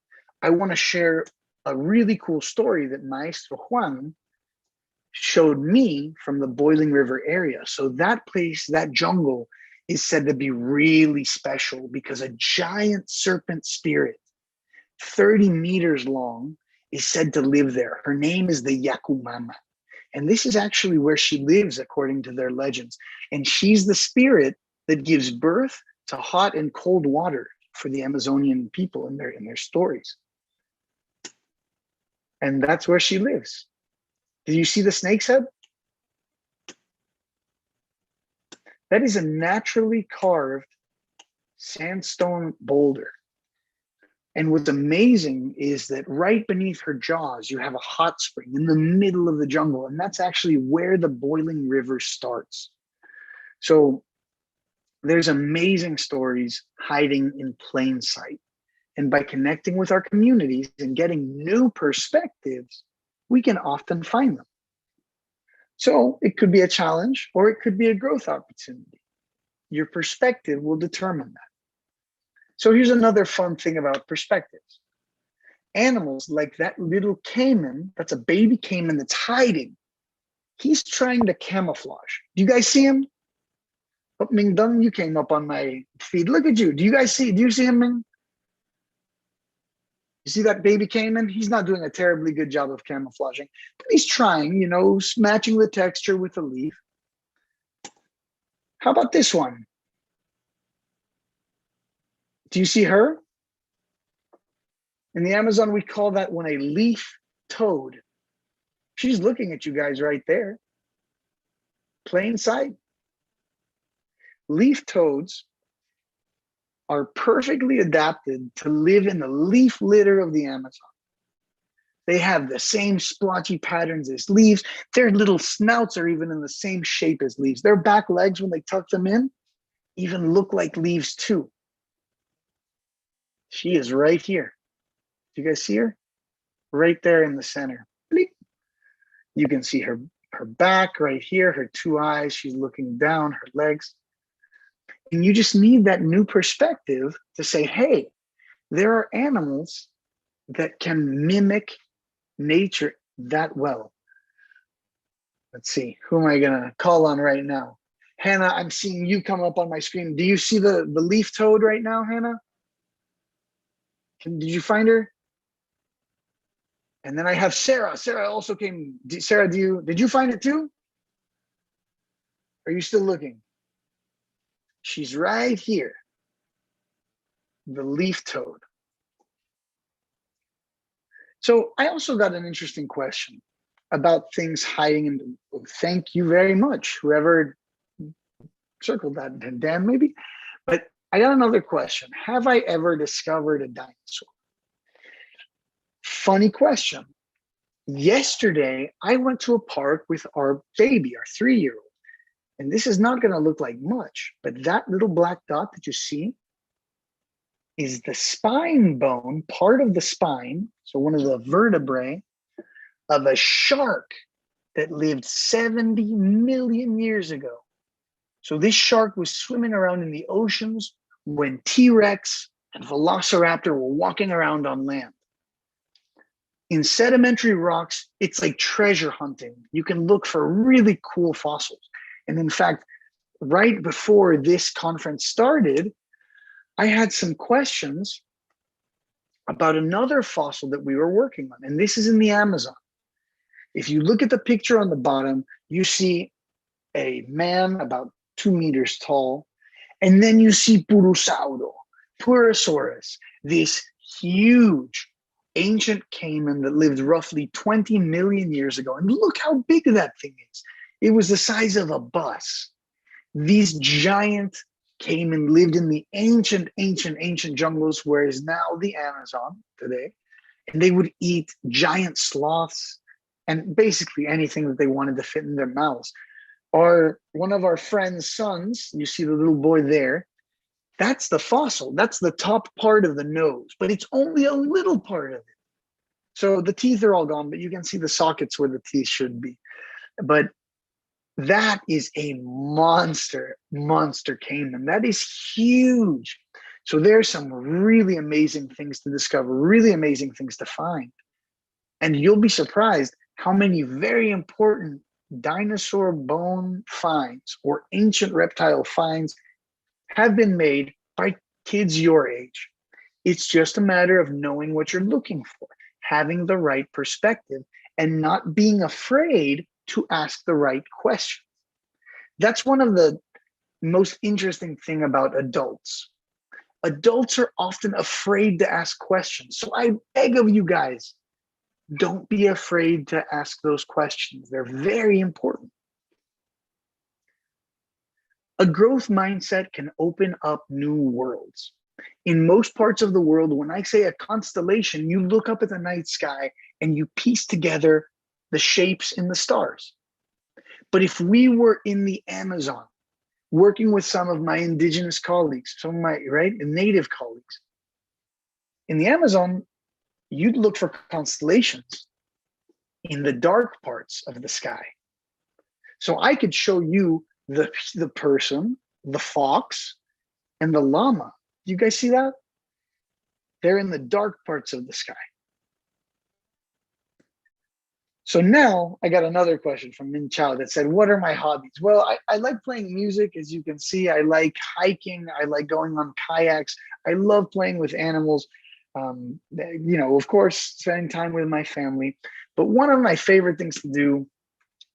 I want to share a really cool story that Maestro Juan showed me from the Boiling River area. So that place, that jungle, is said to be really special because a giant serpent spirit, 30 meters long, is said to live there. Her name is the Yakumama. And this is actually where she lives, according to their legends. And she's the spirit that gives birth to hot and cold water for the Amazonian people in their stories. And that's where she lives. Did you see the snake's head? That is a naturally carved sandstone boulder. And what's amazing is that right beneath her jaws, you have a hot spring in the middle of the jungle. And that's actually where the Boiling River starts. So there's amazing stories hiding in plain sight. And by connecting with our communities and getting new perspectives, we can often find them. So it could be a challenge or it could be a growth opportunity. Your perspective will determine that. So here's another fun thing about perspectives. Animals like that little caiman, that's a baby caiman that's hiding. He's trying to camouflage. Do you guys see him? Oh, Ming Dong, you came up on my feed. Look at you. Do you see him, Ming? You see that baby caiman? He's not doing a terribly good job of camouflaging, but he's trying, you know, matching the texture with the leaf. How about this one? Do you see her? In the Amazon, we call that one a leaf toad. She's looking at you guys right there. Plain sight. Leaf toads are perfectly adapted to live in the leaf litter of the Amazon. They have the same splotchy patterns as leaves. Their little snouts are even in the same shape as leaves. Their back legs, when they tuck them in, even look like leaves too. She is right here. Do you guys see her? Right there in the center. Bleep. You can see her back right here, her two eyes. She's looking down, her legs. And you just need that new perspective to say, hey, there are animals that can mimic nature that well. Let's see, who am I gonna call on right now? Hannah, I'm seeing you come up on my screen. Do you see the leaf toad right now, Hannah? Did you find her? And then I have Sarah. Sarah also came. Sarah, did you find it too? Are you still looking? She's right here. The leaf toad. So I also got an interesting question about things hiding in the, thank you very much, whoever circled that, Dan maybe. But I got another question. Have I ever discovered a dinosaur? Funny question. Yesterday, I went to a park with our baby, our 3-year-old. And this is not going to look like much, but that little black dot that you see is the spine bone, part of the spine, so one of the vertebrae of a shark that lived 70 million years ago. So this shark was swimming around in the oceans when T-Rex and Velociraptor were walking around on land. In sedimentary rocks, it's like treasure hunting. You can look for really cool fossils. And in fact, right before this conference started, I had some questions about another fossil that we were working on. And this is in the Amazon. If you look at the picture on the bottom, you see a man about 2 meters tall. And then you see Purosaurus, this huge ancient caiman that lived roughly 20 million years ago. And look how big that thing is. It was the size of a bus. These giant caiman lived in the ancient jungles, where is now the Amazon today. And they would eat giant sloths and basically anything that they wanted to fit in their mouths. One of our friend's sons, you see the little boy there, that's the fossil. That's the top part of the nose, but it's only a little part of it. So the teeth are all gone, but you can see the sockets where the teeth should be. But that is a monster caiman. That is huge. So there's some really amazing things to discover, really amazing things to find. And you'll be surprised how many very important dinosaur bone finds or ancient reptile finds have been made by kids your age. It's just a matter of knowing what you're looking for, having the right perspective, and not being afraid to ask the right question. That's one of the most interesting thing about adults. Adults are often afraid to ask questions. So I beg of you guys, don't be afraid to ask those questions. They're very important. A growth mindset can open up new worlds. In most parts of the world, when I say a constellation, you look up at the night sky and you piece together the shapes in the stars. But if we were in the Amazon, working with some of my indigenous colleagues, some of my native colleagues, in the Amazon, you'd look for constellations in the dark parts of the sky. So I could show you the person, the fox, and the llama. Do you guys see that? They're in the dark parts of the sky. So now I got another question from Min Chao that said, what are my hobbies? Well, I like playing music, as you can see. I like hiking. I like going on kayaks. I love playing with animals. Of course, spending time with my family. But one of my favorite things to do,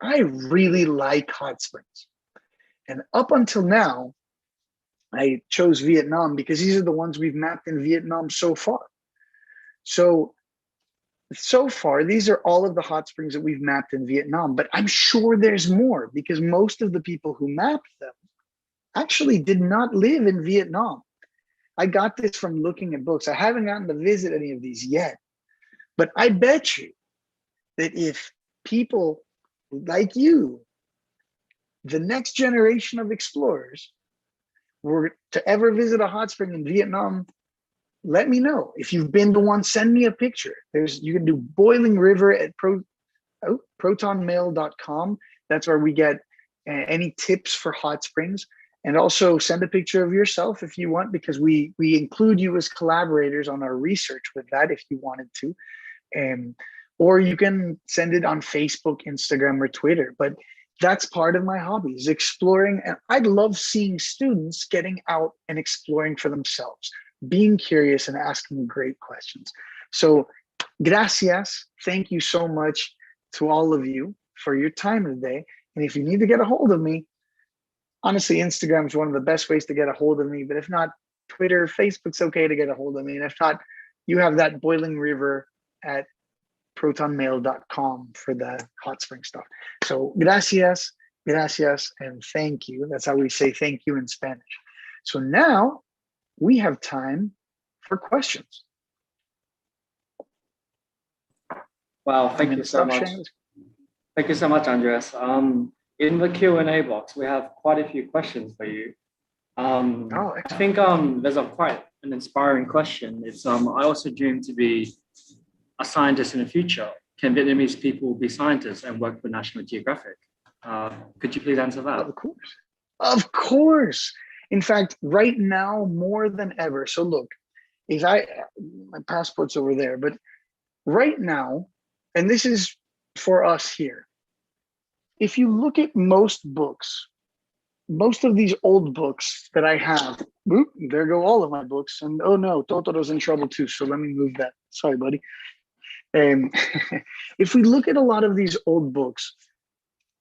I really like hot springs. And up until now, I chose Vietnam because these are the ones we've mapped in Vietnam so far. So far, these are all of the hot springs that we've mapped in Vietnam, but I'm sure there's more because most of the people who mapped them actually did not live in Vietnam. I got this from looking at books. I haven't gotten to visit any of these yet, but I bet you that if people like you, the next generation of explorers, were to ever visit a hot spring in Vietnam, let me know. If you've been to one, send me a picture. You can do Boiling River at protonmail.com. That's where we get any tips for hot springs. And also send a picture of yourself if you want, because we include you as collaborators on our research with that if you wanted to. Or you can send it on Facebook, Instagram, or Twitter. But that's part of my hobby, is exploring. And I love seeing students getting out and exploring for themselves, being curious and asking great questions. So gracias. Thank you so much to all of you for your time today. And if you need to get a hold of me, honestly, Instagram is one of the best ways to get a hold of me. But if not, Twitter, Facebook's okay to get a hold of me. And if not, you have that Boiling River at protonmail.com for the hot spring stuff. So gracias, and thank you. That's how we say thank you in Spanish. So now we have time for questions. Wow, thank you so much. Thank you so much, Andres. In the Q&A box, we have quite a few questions for you. I think there's quite an inspiring question. It's I also dream to be a scientist in the future. Can Vietnamese people be scientists and work for National Geographic? Could you please answer that? Of course. Of course. In fact, right now, more than ever. So look, my passport's over there, but right now, and this is for us here, if you look at most books, most of these old books that I have, whoop, there go all of my books. And oh no, Totoro's in trouble too. So let me move that. Sorry, buddy. If we look at a lot of these old books,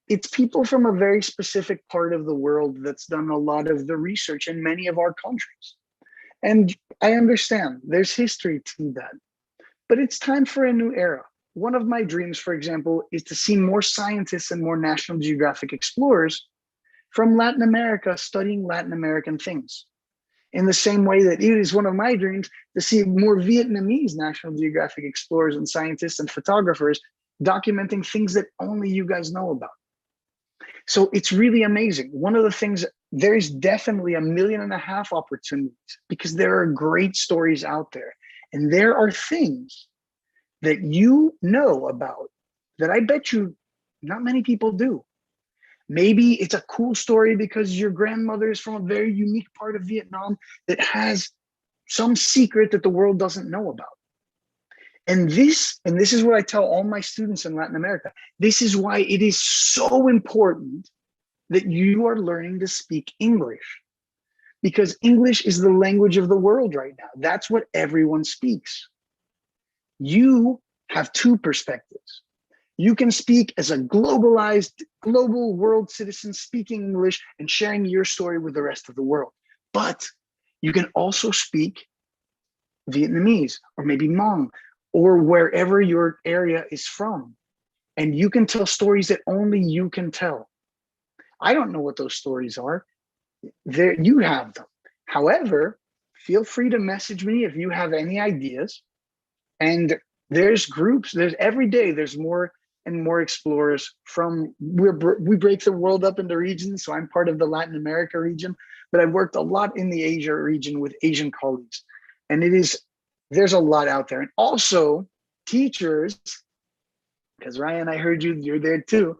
it's people from a very specific part of the world that's done a lot of the research in many of our countries. And I understand there's history to that, but it's time for a new era. One of my dreams, for example, is to see more scientists and more National Geographic explorers from Latin America studying Latin American things. In the same way that it is one of my dreams to see more Vietnamese National Geographic explorers and scientists and photographers documenting things that only you guys know about. So it's really amazing. One of the things, there is definitely 1.5 million opportunities because there are great stories out there. And there are things that you know about that I bet you not many people do. Maybe it's a cool story because your grandmother is from a very unique part of Vietnam that has some secret that the world doesn't know about. And this is what I tell all my students in Latin America. This is why it is so important that you are learning to speak English, because English is the language of the world right now. That's what everyone speaks. You have two perspectives. You can speak as a globalized, global world citizen speaking English and sharing your story with the rest of the world. But you can also speak Vietnamese or maybe Hmong or wherever your area is from. And you can tell stories that only you can tell. I don't know what those stories are. There, you have them. However, feel free to message me if you have any ideas. And there's groups, there's every day, there's more and more explorers from, we break the world up into regions. So I'm part of the Latin America region, but I've worked a lot in the Asia region with Asian colleagues. And there's a lot out there. And also teachers, because Ryan, I heard you're there too.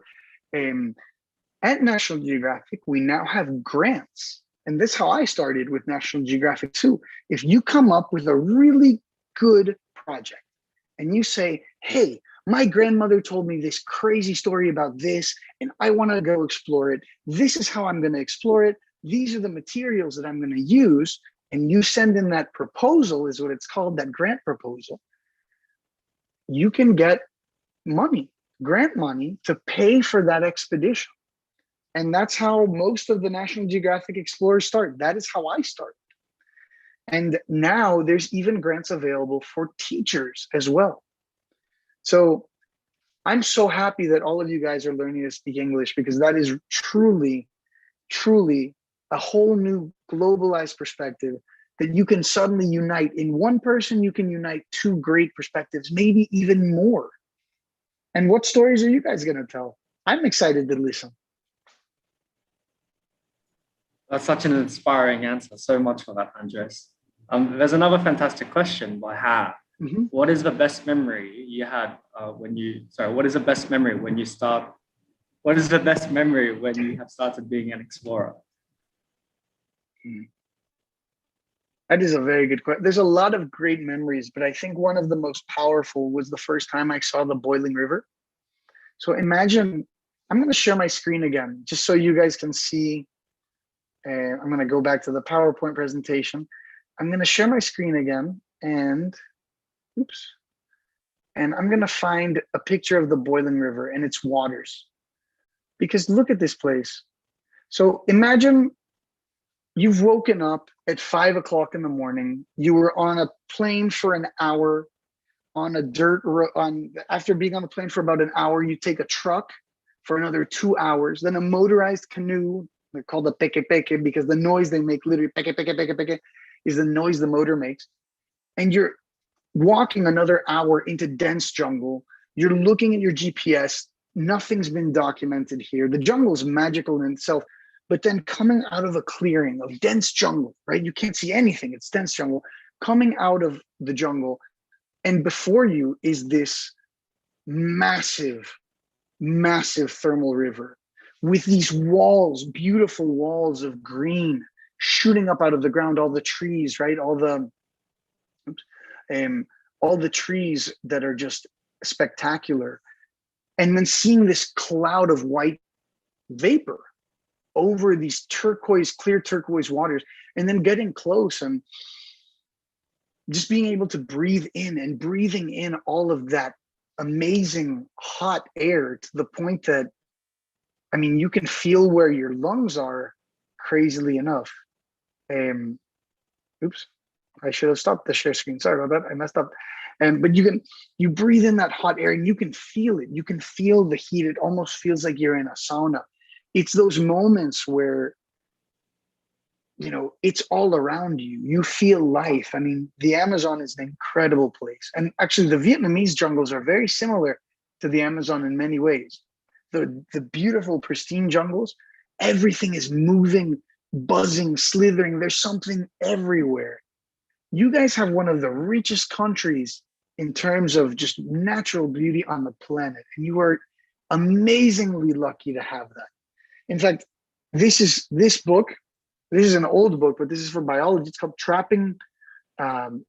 At National Geographic, we now have grants. And this is how I started with National Geographic too. If you come up with a really good project and you say, hey, my grandmother told me this crazy story about this, and I want to go explore it. This is how I'm going to explore it. These are the materials that I'm going to use. And you send in that proposal, is what it's called, that grant proposal. You can get money, grant money, to pay for that expedition. And that's how most of the National Geographic explorers start. That is how I started. And now there's even grants available for teachers as well. So I'm so happy that all of you guys are learning to speak English, because that is truly, truly a whole new globalized perspective that you can suddenly unite. In one person, you can unite two great perspectives, maybe even more. And what stories are you guys going to tell? I'm excited to listen. That's such an inspiring answer. So much for that, Andres. There's another fantastic question by Ha. Mm-hmm. What is the best memory you had what is the best memory when you have started being an explorer? That is a very good question. There's a lot of great memories, but I think one of the most powerful was the first time I saw the boiling river. So imagine, I'm going to share my screen again, just so you guys can see. I'm going to go back to the PowerPoint presentation. I'm going to share my screen again, and I'm going to find a picture of the boiling river and its waters, because look at this place. So imagine you've woken up at 5 o'clock in the morning. You were on a plane for an hour on a dirt road. After being on the plane for about an hour, you take a truck for another 2 hours, then a motorized canoe. They're called a peke peke because the noise they make, literally peke peke peke peke, is the noise the motor makes. And you're walking another hour into dense jungle. You're looking at your GPS. Nothing's been documented here. The jungle is magical in itself, but then coming out of a clearing of dense jungle, right? You can't see anything. It's dense jungle. Coming out of the jungle, and before you is this massive, massive thermal river with these walls, beautiful walls of green shooting up out of the ground, all the trees, right? All the trees that are just spectacular. And then seeing this cloud of white vapor over these turquoise, clear turquoise waters, and then getting close and just being able to breathe in and breathing in all of that amazing hot air to the point that, I mean, you can feel where your lungs are, crazily enough. Oops, I should have stopped the share screen. Sorry about that, I messed up. But you breathe in that hot air and you can feel it. You can feel the heat. It almost feels like you're in a sauna. It's those moments where, you know, it's all around you. You feel life. I mean, the Amazon is an incredible place. And actually the Vietnamese jungles are very similar to the Amazon in many ways. The beautiful, pristine jungles, everything is moving, buzzing, slithering. There's something everywhere. You guys have one of the richest countries in terms of just natural beauty on the planet. And you are amazingly lucky to have that. In fact, this book, this is an old book, but this is for biology. It's called Trapping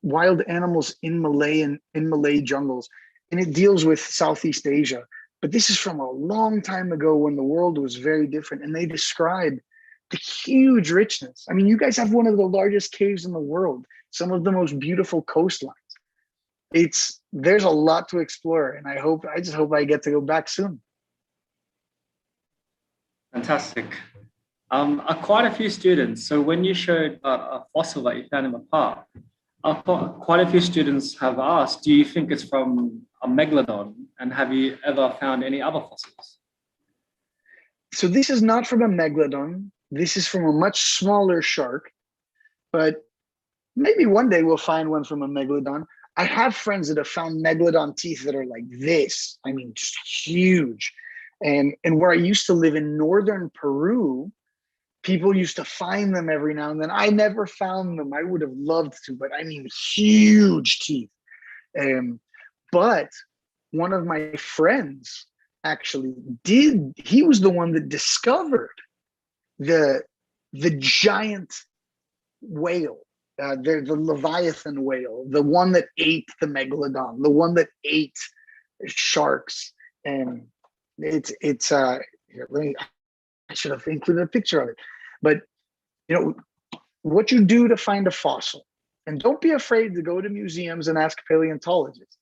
Wild Animals in Malay Jungles. And it deals with Southeast Asia. But this is from a long time ago when the world was very different. And they describe the huge richness. I mean, you guys have one of the largest caves in the world, some of the most beautiful coastlines. There's a lot to explore. And I just hope I get to go back soon. Fantastic. Quite a few students. So when you showed a fossil that you found in the park, quite a few students have asked, do you think it's from a megalodon? And have you ever found any other fossils? So this is not from a megalodon. This is from a much smaller shark, but maybe one day we'll find one from a megalodon. I have friends that have found megalodon teeth that are like this. I mean, just huge. And where I used to live in northern Peru, people used to find them every now and then. I never found them. I would have loved to, but I mean, huge teeth. But one of my friends actually he was the one that discovered the giant whale, the Leviathan whale, the one that ate the megalodon, the one that ate sharks. And I should have included a picture of it. But, you know, what you do to find a fossil, and don't be afraid to go to museums and ask paleontologists.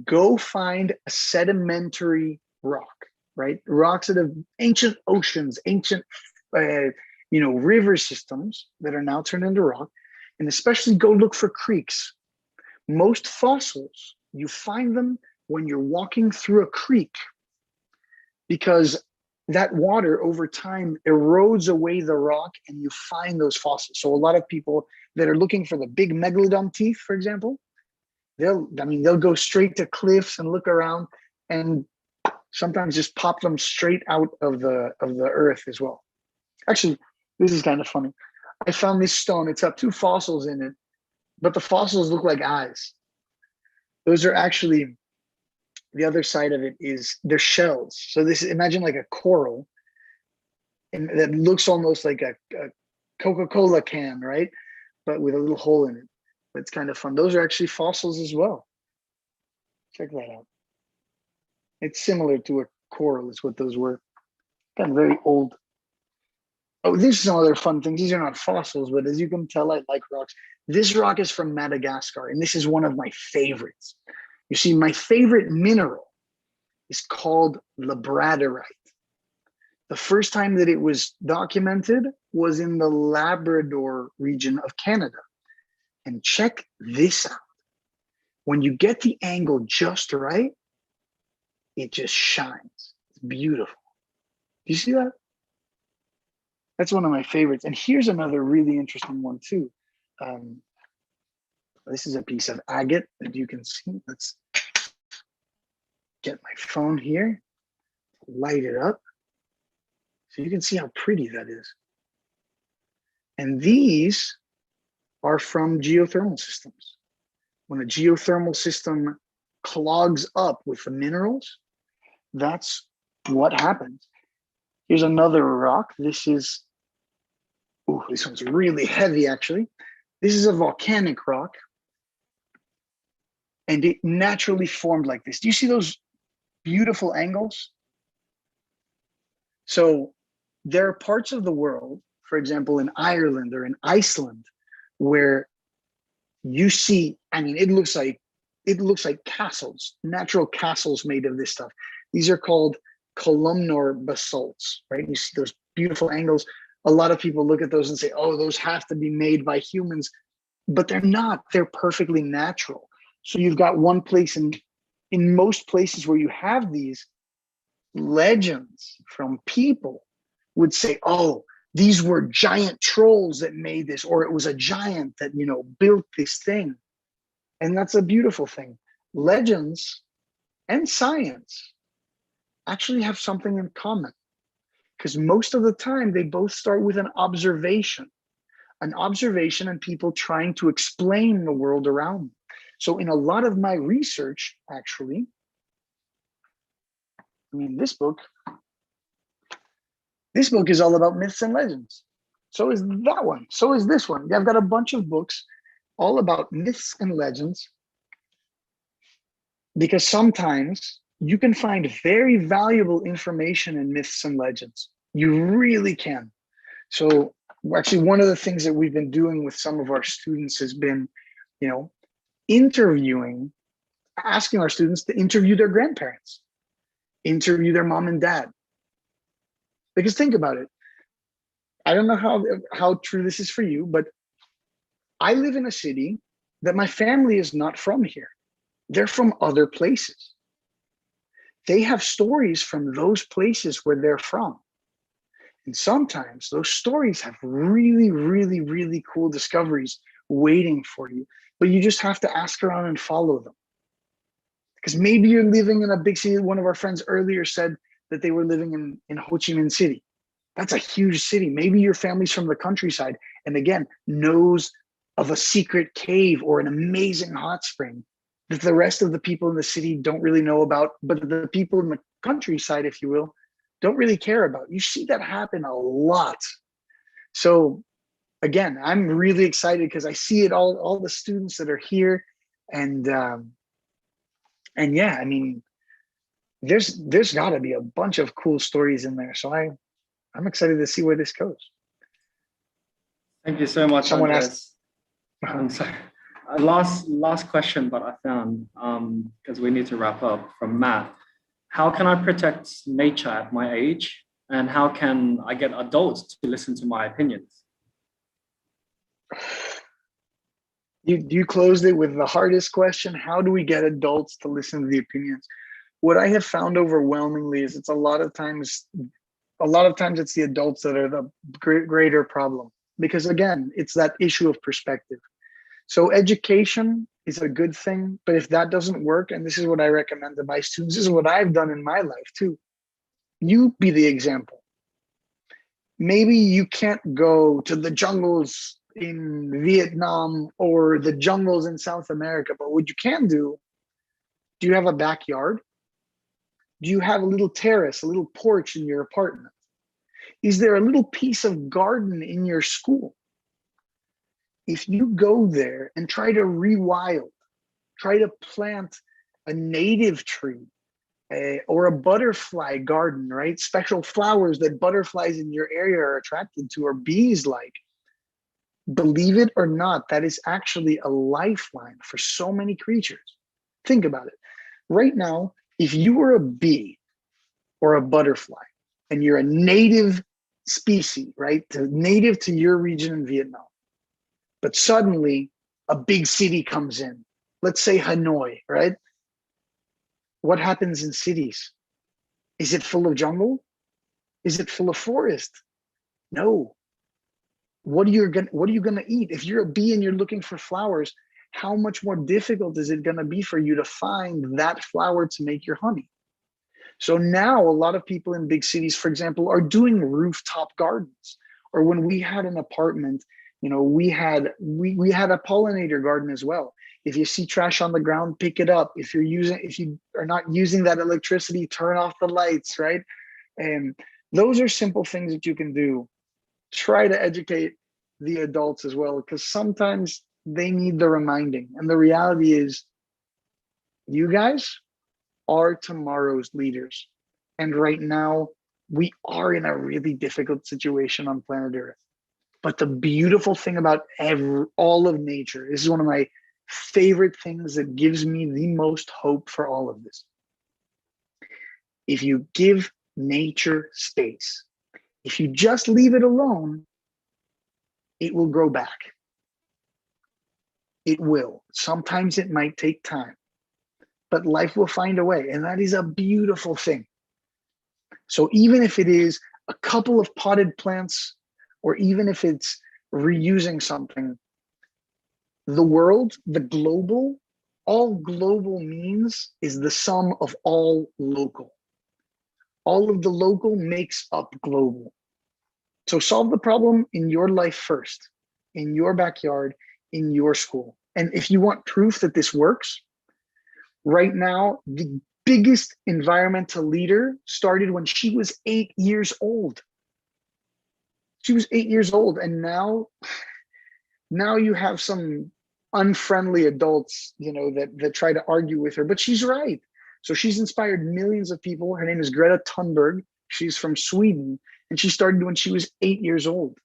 Go find a sedimentary rock, right? Rocks that have ancient oceans, ancient, river systems that are now turned into rock, and especially go look for creeks. Most fossils, you find them when you're walking through a creek, because that water over time erodes away the rock and you find those fossils. So a lot of people that are looking for the big megalodon teeth, for example, they'll go straight to cliffs and look around and sometimes just pop them straight out of the earth as well. Actually, this is kind of funny. I found this stone. It's got two fossils in it, but the fossils look like eyes. Those are actually, the other side of it is they're shells. So imagine like a coral, and that looks almost like a Coca-Cola can, right? But with a little hole in it. It's kind of fun. Those are actually fossils as well. Check that out. It's similar to a coral is what those were. Kind of very old. Oh, these are some other fun things. These are not fossils, but as you can tell, I like rocks. This rock is from Madagascar, and this is one of my favorites. You see, my favorite mineral is called labradorite. The first time that it was documented was in the Labrador region of Canada. And check this out. When you get the angle just right, it just shines. It's beautiful. Do you see that? That's one of my favorites. And here's another really interesting one too. This is a piece of agate that you can see. Let's get my phone here, light it up. So you can see how pretty that is. And these are from geothermal systems. When a geothermal system clogs up with the minerals, that's what happens. Here's another rock. This is, oh, this one's really heavy actually. This is a volcanic rock. And it naturally formed like this. Do you see those beautiful angles? So there are parts of the world, for example, in Ireland or in Iceland, where you see, I mean, it looks like castles, natural castles made of this stuff. These are called columnar basalts, right? You see those beautiful angles. A lot of people look at those and say, oh, those have to be made by humans, but they're not. They're perfectly natural. So you've got one place, and in most places where you have these, legends from people would say, oh, these were giant trolls that made this, or it was a giant that, you know, built this thing. And that's a beautiful thing. Legends and science actually have something in common, because most of the time they both start with an observation and people trying to explain the world around them. So in a lot of my research, actually, I mean, this book is all about myths and legends. So is that one. So is this one. I've got a bunch of books all about myths and legends, because sometimes you can find very valuable information in myths and legends. You really can. So actually, one of the things that we've been doing with some of our students has been, you know, asking our students to interview their grandparents, interview their mom and dad. Because think about it. I don't know how true this is for you, but I live in a city that my family is not from here. They're from other places. They have stories from those places where they're from. And sometimes those stories have really, really, really cool discoveries waiting for you, but you just have to ask around and follow them. Because maybe you're living in a big city. One of our friends earlier said that they were living in Ho Chi Minh City. That's a huge city. Maybe your family's from the countryside and again, knows of a secret cave or an amazing hot spring that the rest of the people in the city don't really know about, but the people in the countryside, if you will, don't really care about. You see that happen a lot. So again, I'm really excited because I see it all the students that are here, and yeah, I mean, there's got to be a bunch of cool stories in there. So I'm excited to see where this goes. Thank you so much. Someone Andres. asked. I'm sorry. Last question, but I found, because we need to wrap up, from Matt. How can I protect nature at my age? And how can I get adults to listen to my opinions? You closed it with the hardest question. How do we get adults to listen to the opinions? What I have found overwhelmingly is it's a lot of times it's the adults that are the greater problem, because again, it's that issue of perspective. So education is a good thing, but if that doesn't work, and this is what I recommend to my students, this is what I've done in my life too. You be the example. Maybe you can't go to the jungles in Vietnam or the jungles in South America, but what you can do you have a backyard? Do you have a little terrace, a little porch in your apartment? Is there a little piece of garden in your school? If you go there and try to rewild, try to plant a native tree or a butterfly garden, right? Special flowers that butterflies in your area are attracted to, or bees like. Believe it or not, that is actually a lifeline for so many creatures. Think about it. Right now, if you were a bee or a butterfly and you're a native species, right? Native to your region in Vietnam, but suddenly a big city comes in, let's say Hanoi, right? What happens in cities? Is it full of jungle? Is it full of forest? No. What are you gonna eat? If you're a bee and you're looking for flowers, how much more difficult is it gonna be for you to find that flower to make your honey? So now a lot of people in big cities, for example, are doing rooftop gardens. Or when we had an apartment, you know, we had a pollinator garden as well. If you see trash on the ground, pick it up. If you are not using that electricity, turn off the lights, right? And Those are simple things that you can do. Try to educate the adults as well, because sometimes they need the reminding. And the reality is, you guys are tomorrow's leaders. And right now, we are in a really difficult situation on planet Earth. But the beautiful thing about all of nature, this is one of my favorite things that gives me the most hope for all of this. If you give nature space, if you just leave it alone, it will grow back. It will. Sometimes it might take time, but life will find a way. And that is a beautiful thing. So even if it is a couple of potted plants, or even if it's reusing something, the world, the global, all global means is the sum of all local. All of the local makes up global. So solve the problem in your life first, in your backyard, in your school. And if you want proof that this works, right now, the biggest environmental leader started when she was 8 years old. She was 8 years old, and now you have some unfriendly adults, that try to argue with her, but she's right. So she's inspired millions of people. Her name is Greta Thunberg. She's from Sweden, and she started when she was 8 years old.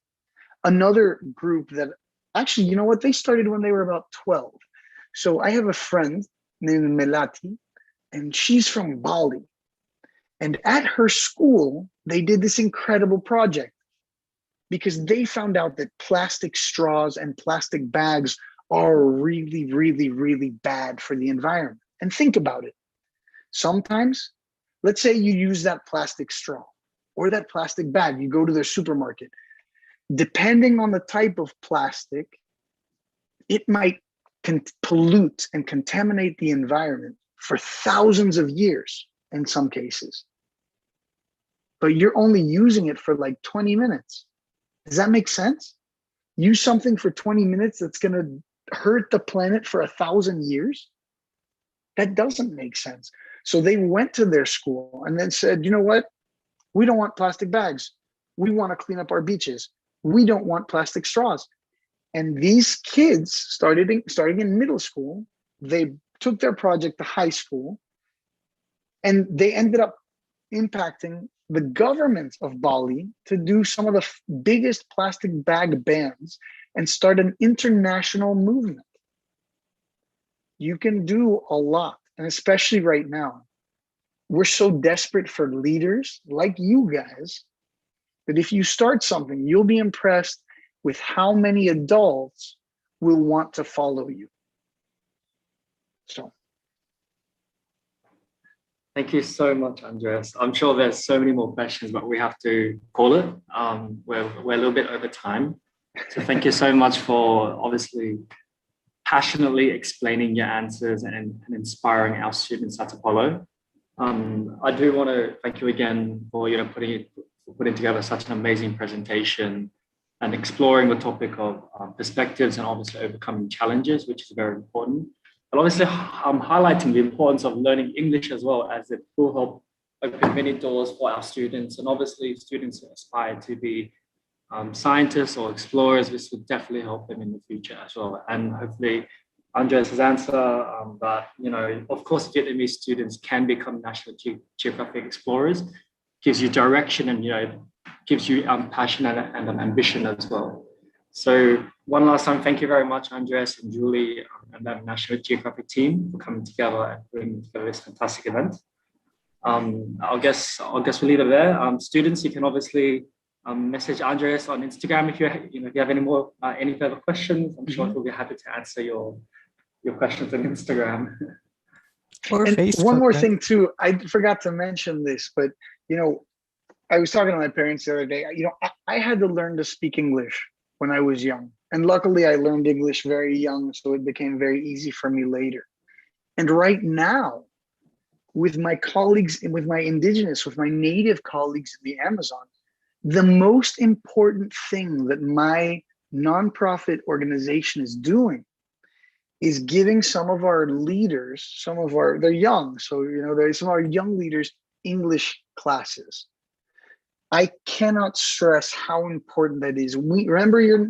Another group that actually, you know what? They started when they were about 12. So I have a friend named Melati, and she's from Bali. And at her school, they did this incredible project because they found out that plastic straws and plastic bags are really, really, really bad for the environment. And think about it. Sometimes, let's say you use that plastic straw or that plastic bag, you go to the supermarket. Depending on the type of plastic, it might pollute and contaminate the environment for thousands of years in some cases. But you're only using it for like 20 minutes. Does that make sense? Use something for 20 minutes that's going to hurt the planet for 1,000 years? That doesn't make sense. So they went to their school and then said, you know what? We don't want plastic bags. We want to clean up our beaches. We don't want plastic straws. And these kids starting in middle school, they took their project to high school, and they ended up impacting the government of Bali to do some of the biggest plastic bag bans and start an international movement. You can do a lot, and especially right now, we're so desperate for leaders like you guys that if you start something, you'll be impressed with how many adults will want to follow you. So. Thank you so much, Andres. I'm sure there's so many more questions, but we have to call it. We're a little bit over time. So thank you so much for obviously passionately explaining your answers and inspiring our students at Apollo. I do want to thank you again for putting together such an amazing presentation and exploring the topic of perspectives and obviously overcoming challenges, which is very important. But obviously, I'm highlighting the importance of learning English as well, as it will help open many doors for our students. And obviously, students who aspire to be scientists or explorers, this would definitely help them in the future as well. And hopefully, Andres' answer that, of course, Vietnamese students can become National Geographic explorers, gives you direction and, gives you passion and an ambition as well. So one last time, thank you very much, Andres and Julie and the National Geographic team for coming together and bringing together this fantastic event. I guess we'll leave it there. Students, you can obviously message Andres on Instagram if you have any further questions. I'm sure he'll be happy to answer your questions on Instagram. Or and Facebook, one more thing too, I forgot to mention this, but I was talking to my parents the other day. I had to learn to speak English when I was young. And luckily I learned English very young, so it became very easy for me later. And right now, with my colleagues and with my native colleagues in the Amazon, the most important thing that my nonprofit organization is doing is giving some of our leaders, they're young, so there's some of our young leaders English classes. I cannot stress how important that is. We remember your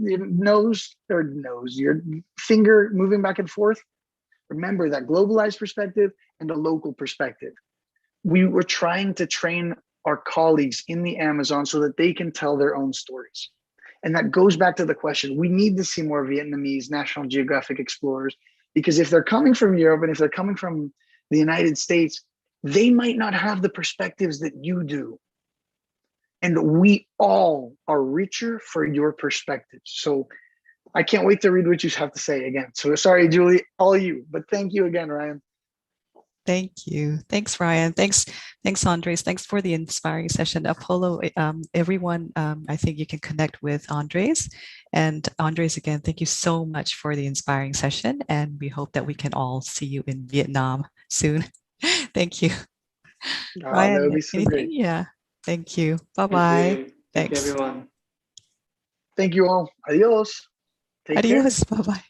your finger moving back and forth. Remember that globalized perspective and the local perspective. We were trying to train our colleagues in the Amazon so that they can tell their own stories. And that goes back to the question. We need to see more Vietnamese National Geographic explorers, because if they're coming from Europe and if they're coming from the United States, they might not have the perspectives that you do. And we all are richer for your perspectives. So I can't wait to read what you have to say again. So sorry, Julie, all you, but thank you again, Ryan. Thank you. Thanks, Ryan. Thanks, Andres. Thanks for the inspiring session. Apollo, everyone, I think you can connect with Andres. And Andres, again, thank you so much for the inspiring session. And we hope that we can all see you in Vietnam soon. Thank you. Ryan, that would be so great. Yeah. Thank you. Bye-bye. Thank you, Thanks. everyone. Thank you all. Adios. Take care. Adios. Bye-bye.